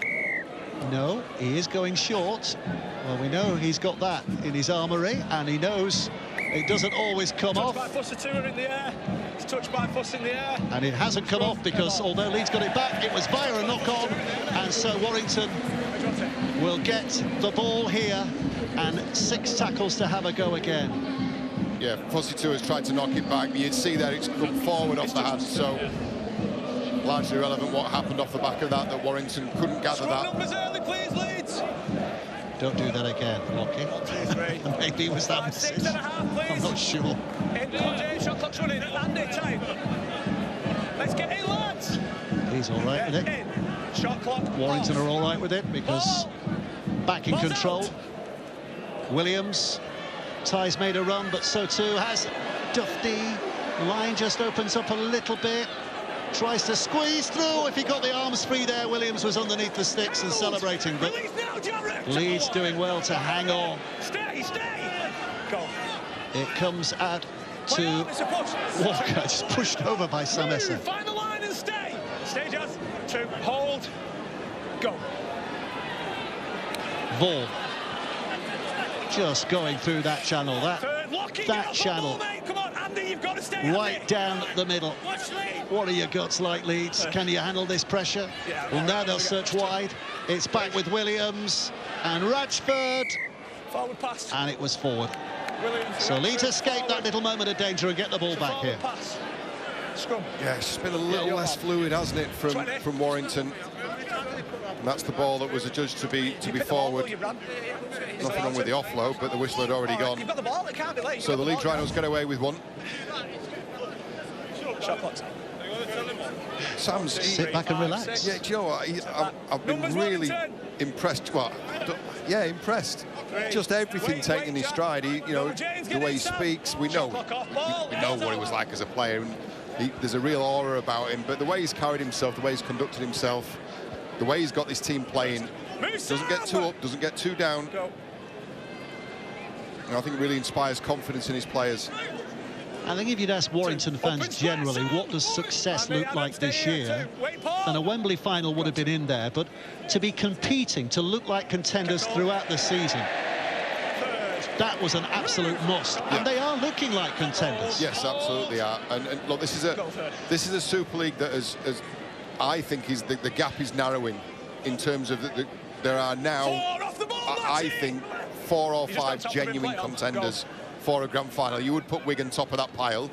No, he is going short. Well, we know he's got that in his armoury, and he knows it doesn't always come off. It's touched by Fuss in the air. And it hasn't come off because although Leeds got it back, it was via a knock-on, and so Warrington will get the ball here, and 6 tackles to have a go again. Yeah, Fussy too has tried to knock it back, but you'd see there it's come forward off the hand, so largely irrelevant what happened off the back of that Warrington couldn't gather that. Numbers early, please, Leeds. Don't do that again, Lockie. Maybe it was that message. I'm not sure. Shot clock's running. Andy, time. Let's get in, lads. He's all right with it. Shot clock. Warrington are all right with it because back in control. Williams Ty's made a run, but so too has Dufty. Line just opens up a little bit. Tries to squeeze through. If he got the arms free there, Williams was underneath the sticks and celebrating. But Leeds doing well to hang on. Stay. Go. It comes out to Walker, just pushed over by Samessa. Find the line and stay. Stay, Jazz. 2. Hold. Go. Ball. Just going through that channel. That channel. Come on, Andy, you've got to stay right down the middle. What are your guts like, Leeds? Can you handle this pressure? Well, now they'll search wide. It's back with Williams and Rashford. Forward pass. And it was forward. So Leeds escape that little moment of danger and get the ball back here. Scrum. Yeah, it's been a little less fluid, hasn't it, from Warrington? And that's the ball that was adjudged to be forward. Nothing wrong with the offload, but the whistle had already gone. You've got the ball, it can't be late. So the Leeds Rhinos get away with one. Shot clock. Sam's... Sit back and relax. Yeah, do you know what? I've been really impressed. Well, yeah, impressed. Just everything taken in his stride. The way he speaks, we know what he was like as a player. And there's a real aura about him, but the way he's carried himself, the way he's conducted himself, the way he's got this team playing, doesn't get too up, doesn't get too down. And I think it really inspires confidence in his players. I think if you'd ask Warrington fans generally, what does success look like this year, and a Wembley final would have been in there, but to be competing, to look like contenders throughout the season, that was an absolute must. Yeah. And they are looking like contenders. Yes, absolutely are. And look, this is a Super League that I think the gap is narrowing in terms of there are now, I think, 4 or 5 genuine contenders for a grand final. You would put Wigan top of that pile,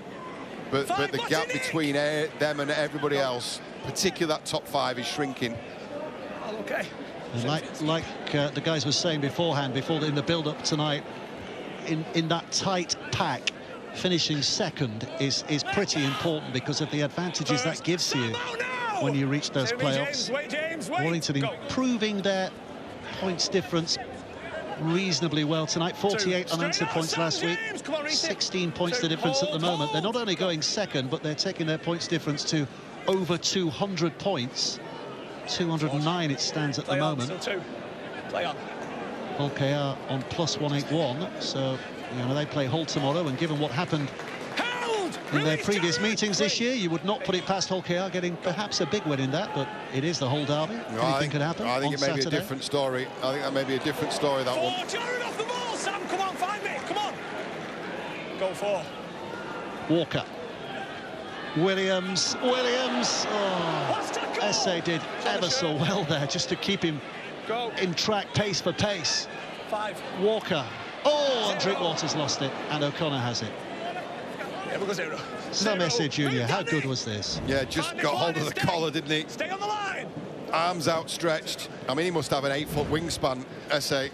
but the gap between them and everybody else, particularly that top 5, is shrinking. Okay. And like the guys were saying beforehand, in the build-up tonight, in that tight pack, finishing second is pretty important because of the advantages that gives you when you reach those playoffs. Warrington improving their points difference reasonably well tonight. 48 unanswered points last week, 16 points the difference at the moment. They're not only going second, but they're taking their points difference to over 200 points. 209 it stands at the moment. Play on. Hull KR on +181, so they play Hull tomorrow, and given what happened in their previous meetings this year, you would not put it past Hull KR getting perhaps a big win in that, but it is the Hull derby. Anything could happen. I think it may Saturday. be a different story. I think that may be a different story, that one. Jared off the ball, Sam, come on, find me, come on. Go 4. Walker. Williams. Oh, Esse did ever so well there just to keep him in track, pace for pace. 5. Walker. Oh, and Drinkwater's lost it, and O'Connor has it. Yeah, we'll go 0. Esse Jr., how good was this? Yeah, just got hold of the collar, didn't he? Stay on the line. Arms outstretched. I mean, he must have an 8-foot wingspan, Esse.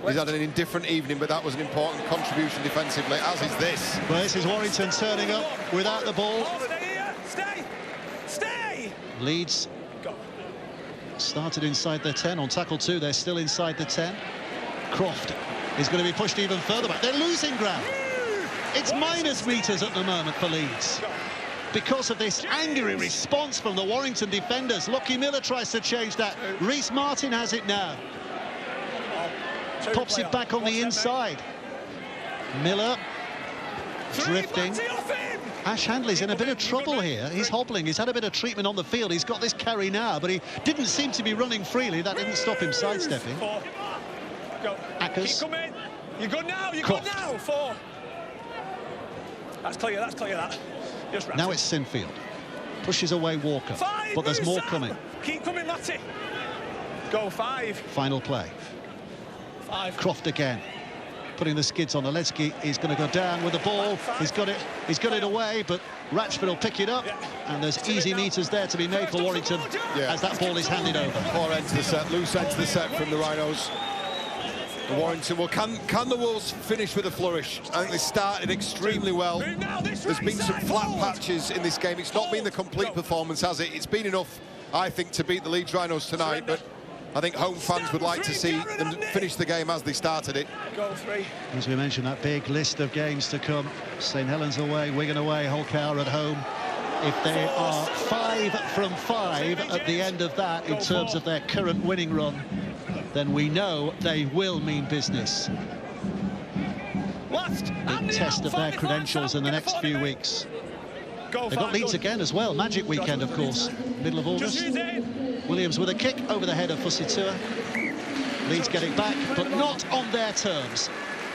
He's had an indifferent evening, but that was an important contribution defensively, as is this. Well, this is Warrington turning up without the ball. Stay here. Stay. Leeds started inside their 10 on tackle 2. They're still inside the 10. Croft is going to be pushed even further back. They're losing ground. It's minus meters at the moment for Leeds because of this angry response from the Warrington defenders. Lockie Miller tries to change that. Reece Martin has it now. Pops it back on the inside. Miller drifting. Ash Handley's in a bit of trouble here. He's hobbling. He's had a bit of treatment on the field. He's got this carry now, but he didn't seem to be running freely. That didn't stop him sidestepping. Ackers. You're good now. You're good now. 4. That's clear. That. Now it's Sinfield. Pushes away Walker. 5, but there's more coming. Keep coming, Matty. Go 5. Final play. 5. Croft again. Putting the skids on. Oleski is going to go down with the ball. He's got it away, but Ratchford will pick it up, and there's easy meters there to be made for Warrington as that ball is handed over. Poor end to the set, loose end to the set from the Rhinos. Warrington, well, can the Wolves finish with a flourish? I think they started extremely well. There's been some flat patches in this game. It's not been the complete performance, has it? It's been enough, I think, to beat the Leeds Rhinos tonight, but I think home fans would like to see them finish the game as they started it. Goal 3. As we mentioned, that big list of games to come. St Helens away, Wigan away, Hull KR at home. If they are 5 from 5 at the end of that in terms of their current winning run, then we know they will mean business. Big test of their credentials in the next few weeks. They've got Leeds again as well. Magic weekend, of course, middle of August. Williams with a kick over the head of Fusitua. Leeds get it back, but not on their terms.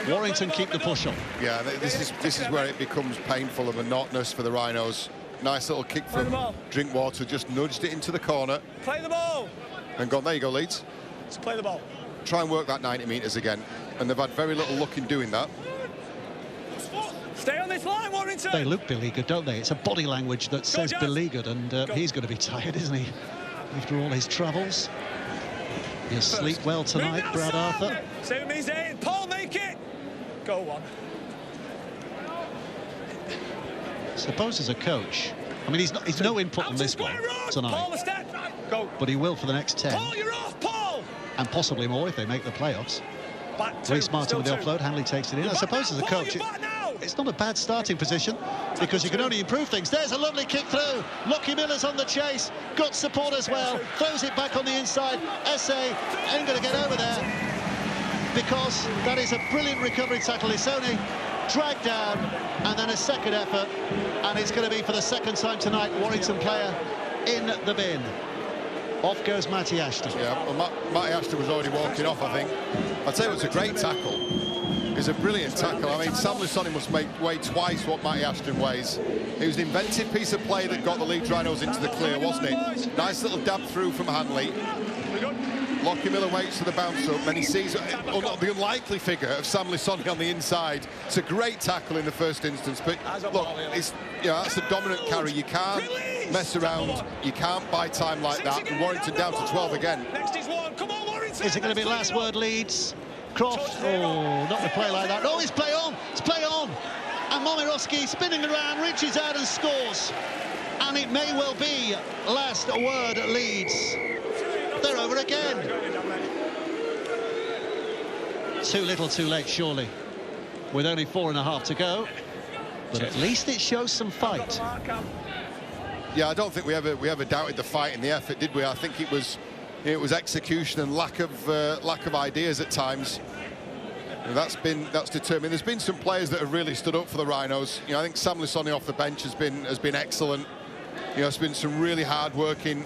Warrington keep the push on. Yeah, this is where it becomes painful and monotonous for the Rhinos. Nice little kick from Drinkwater, just nudged it into the corner. Play the ball. And gone, there you go, Leeds. Let's play the ball. Try and work that 90 metres again. And they've had very little luck in doing that. Stay on this line, Warrington. They look beleaguered, don't they? It's a body language that says beleaguered, and he's going to be tired, isn't he? After all his troubles. He'll sleep well tonight, Brad Arthur. 7 minutes in. Paul, make it. Go on. Suppose as a coach, I mean, he's no input on this one tonight, but he will for the next 10. Paul, you're off, Paul. And possibly more if they make the playoffs. Reece Martin with the offload, Hanley takes it in. I suppose as a coach, it's not a bad starting position because you can only improve things. There's a lovely kick through. Lockie Miller's on the chase, got support as well, throws it back on the inside. Essay ain't going to get over there because that is a brilliant recovery tackle. It's only dragged down, and then a second effort, and it's going to be for the second time tonight, Warrington player in the bin. Off goes Matty Ashton. Yeah, well, Matty Ashton was already walking off, I think. I'd say it was a great tackle. It's a brilliant tackle. I mean, Sam Lusoni must weigh twice what Matty Ashton weighs. It was an inventive piece of play that got the Leeds Rhinos into the clear, wasn't it? Nice little dab through from Hanley. Lockie Miller waits for the bounce up, and he sees the unlikely figure of Sam Lusoni on the inside. It's a great tackle in the first instance, but look, that's the dominant carry. You can't mess around, you can't buy time like that, and Warrington down to 12 again. Next is one. Come on, Warrington. Is it going to be last word, Leeds? Croft, not to play like that. No, it's play on, it's play on. And Momirovski spinning around, reaches out and scores. And it may well be last word at Leeds. They're over again. Too little, too late, surely. With only 4.5 to go. But at least it shows some fight. Yeah, I don't think we ever doubted the fight and the effort, did we? I think it was execution and lack of ideas at times. And that's determined. There's been some players that have really stood up for the Rhinos. I think Sam Lusoni off the bench has been excellent. It's been some really hard-working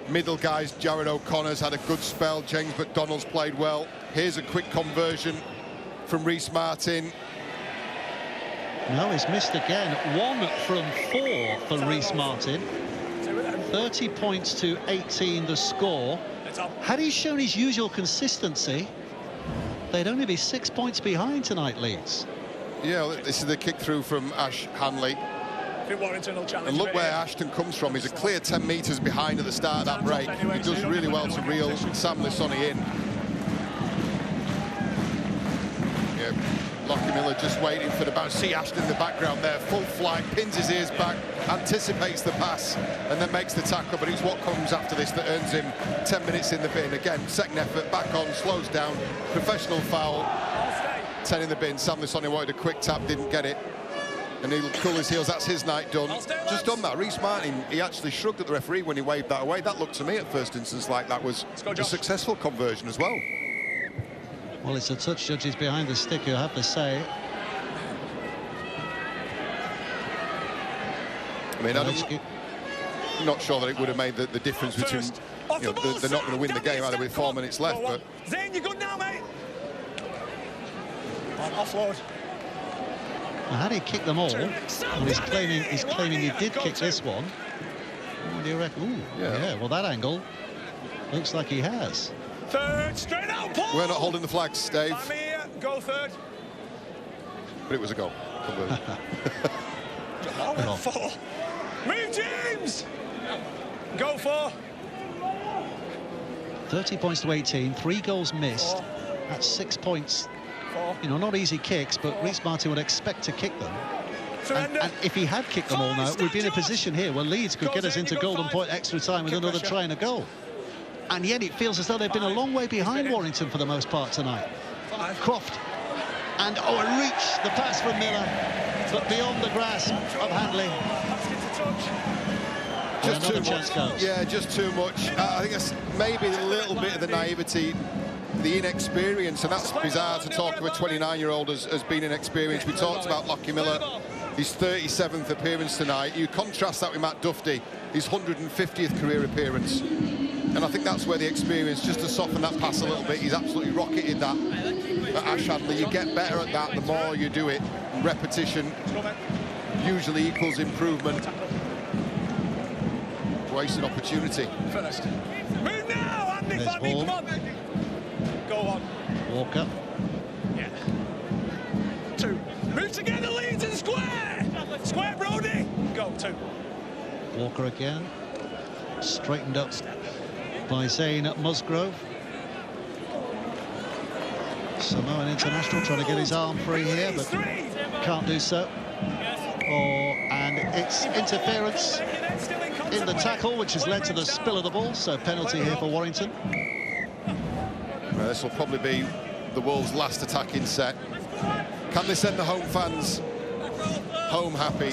middle guys. Jared O'Connor's had a good spell. James McDonald's played well. Here's a quick conversion from Reece Martin. No, he's missed again. 1 from 4 for Reece Martin. 30 points to 18 the score. Had he shown his usual consistency, they'd only be 6 points behind tonight, Leeds. Yeah, this is the kick through from Ash Hanley. And look where Ashton comes from. He's a clear 10 metres behind at the start of that break. He does really well to reel Sam Lusoni in. Yeah, Lockie Miller just waiting for the bounce. See Ashton in the background there, full flight, pins his ears back, anticipates the pass, and then makes the tackle. But it's what comes after this that earns him 10 minutes in the bin. Again, second effort, back on, slows down, professional foul. 10 in the bin. Sam Lusoni wanted a quick tap, didn't get it. And he'll cool his heels. That's his night done. Just done that. Reece Martin, he actually shrugged at the referee when he waved that away. That looked to me at first instance like that was a successful conversion as well. Well, it's the touch judges behind the stick who have to say. I mean, I'm not sure that it would have made the difference between, they're not going to win the game either with 4 minutes left. But Zane, you're good now, mate. Offload. Had he kicked them all, and he's claiming he did kick this one. What do you reckon? Ooh, yeah, well, that angle looks like he has. Third, straight out, Paul! We're not holding the flags, Dave. I'm here, go third. But it was a goal. Four. Move, James! Go 4. 30 points to 18, 3 goals missed. 4. That's 6 points. 4. Not easy kicks, but Reece Martin would expect to kick them. And if he had kicked them all now, we'd be in a position here where Leeds could get us into golden point extra time with another try and a goal. and yet it feels as though they've been a long way behind Warrington for the most part tonight. Croft, and a reach, the pass from Miller, but beyond the grasp of Handley. Just another too chance much. goes. Yeah, just too much. I think it's maybe a little bit of the naivety, the inexperience, and that's bizarre to talk of a 29-year-old as being inexperienced. We talked about Lockie Miller, his 37th appearance tonight. You contrast that with Matt Duffy, his 150th career appearance. And I think that's where the experience, just to soften that pass a little bit, he's absolutely rocketed that at Ash Handley. You get better at that the more you do it. Repetition usually equals improvement. Wasted opportunity. First. Move now, Andy. There's Fanny, ball. come on. Go on. Walker. Yeah. 2. Move together, Leeds, and square. Square, Brody. Go, 2. Walker again. Straightened up by Zane Musgrove. Samoan international trying to get his arm free here, but can't do so. And it's interference in the tackle, which has led to the spill of the ball, so penalty here for Warrington. Well, this will probably be the Wolves' last attacking set. Can they send the home fans home happy?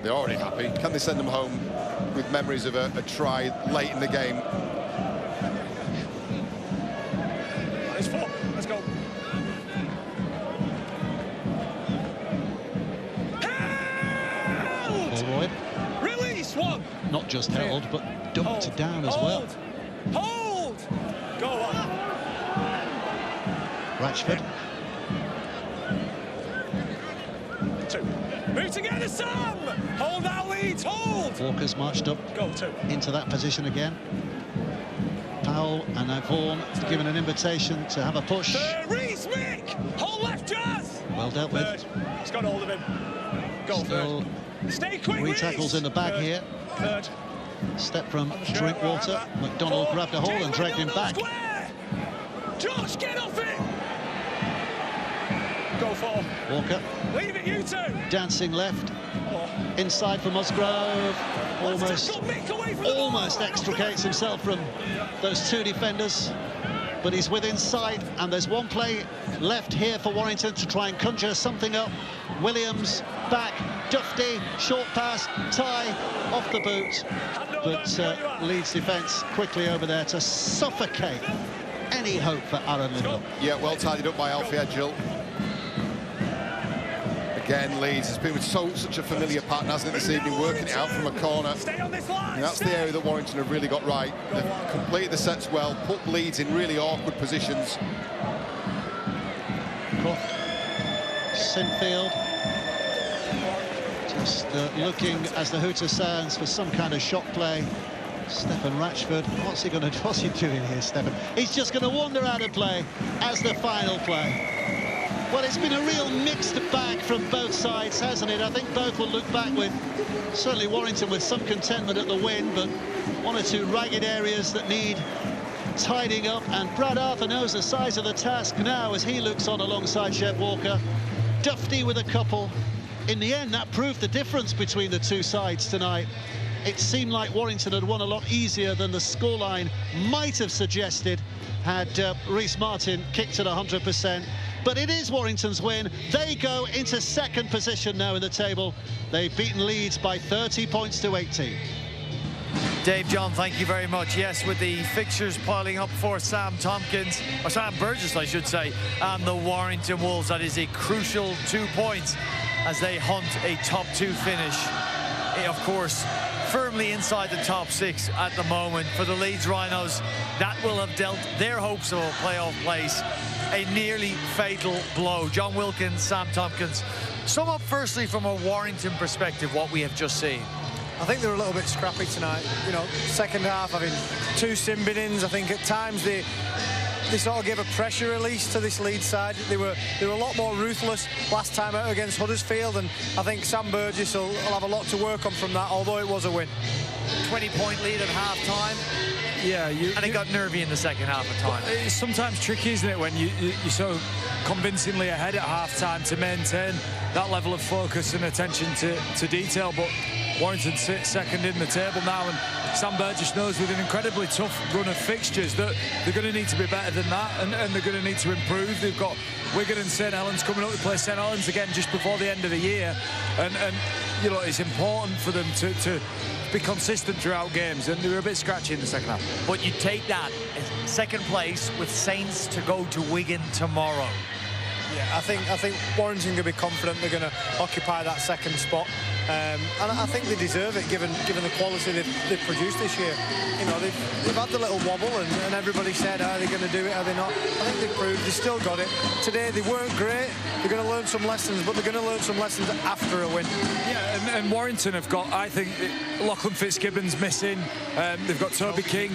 They're already happy. Can they send them home with memories of a try late in the game? It's 4. Let's go. Holroyd. Release 1. Not just held, but dumped down as well. Hold. Go on. Ratchford. 2. Move together, Sam. Hold that, Leeds. Hold. Walker's marched up Go, 2. into that position again. Powell and now Vaughan given an invitation to have a push. Reese, Mick. Hold left, Jazz. Well dealt with. He's got hold of him. Go, Still 3rd. Stay quick, 3 Reese. tackles in the bag 3rd. here. 3rd. Step from Drinkwater. McDonald grabbed a hold and dragged him back. Square. Josh, get off it. Go 4. Walker. Leave it, you 2. Dancing left. Inside for Musgrove. Almost extricates himself from those 2 defenders. But he's within sight, and there's one play left here for Warrington to try and conjure something up. Williams back, Duffy, short pass, tie off the boot. But Leeds defence quickly over there to suffocate any hope for Aaron Lindell. Yeah, well tidied up by Alfie Edgill. Again, Leeds has been with such a familiar pattern, hasn't it, this evening, working it out from a corner. And that's the area that Warrington have really got right. They've completed the sets well, put Leeds in really awkward positions. Croft, Sinfield, just looking, as the hooter sounds, for some kind of shot play. Stephen Ratchford, what's he going to do? What's he doing here, Stephen? He's just going to wander out of play as the final play. Well, it's been a real mixed bag from both sides, hasn't it? I think both will look back with, certainly Warrington with some contentment at the win, but 1 or 2 ragged areas that need tidying up, and Brad Arthur knows the size of the task now as he looks on alongside Jeb Walker. Duffy with a couple. In the end, that proved the difference between the 2 sides tonight. It seemed like Warrington had won a lot easier than the scoreline might have suggested had Rhys Martin kicked at 100%. But it is Warrington's win. They go into 2nd position now in the table. They've beaten Leeds by 30 points to 18. Dave, John, thank you very much. Yes, with the fixtures piling up for Sam Tompkins, or Sam Burgess, I should say, and the Warrington Wolves, that is a crucial 2 points as they hunt a top 2 finish. Of course, firmly inside the top 6 at the moment. For the Leeds Rhinos, that will have dealt their hopes of a playoff place a nearly fatal blow. John Wilkins, Sam Tompkins, sum up firstly from a Warrington perspective what we have just seen. I think they were a little bit scrappy tonight. You know, second half having 2 sin binnings. I think at times they sort of gave a pressure release to this Leeds side. They were a lot more ruthless last time out against Huddersfield, and I think Sam Burgess will have a lot to work on from that, although it was a win. 20-point lead at half-time. Yeah, and it got nervy in the second half of time. It's sometimes tricky, isn't it, when you're so convincingly ahead at half-time to maintain that level of focus and attention to detail. But Warrington sit second in the table now, and Sam Burgess knows with an incredibly tough run of fixtures that they're going to need to be better than that, and they're going to need to improve. They've got Wigan and St Helens coming up to play St Helens again just before the end of the year, and you know, it's important for them to be consistent throughout games, and they were a bit scratchy in the second half. But you take that second place with Saints to go to Wigan tomorrow. Yeah, I think Warrington going to be confident they're going to occupy that second spot, and I think they deserve it given the quality they've produced this year. You know, they've had the little wobble, and everybody said, are they going to do it, are they not? I think they've proved they still got it. Today they weren't great. They're going to learn some lessons, but they're going to learn some lessons after a win. Yeah, and Warrington have got, I think, Lachlan Fitzgibbon's missing. They've got Toby King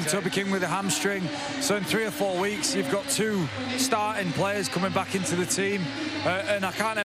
with a hamstring. So in 3 or 4 weeks, you've got 2 starting players coming back into the team, and I can't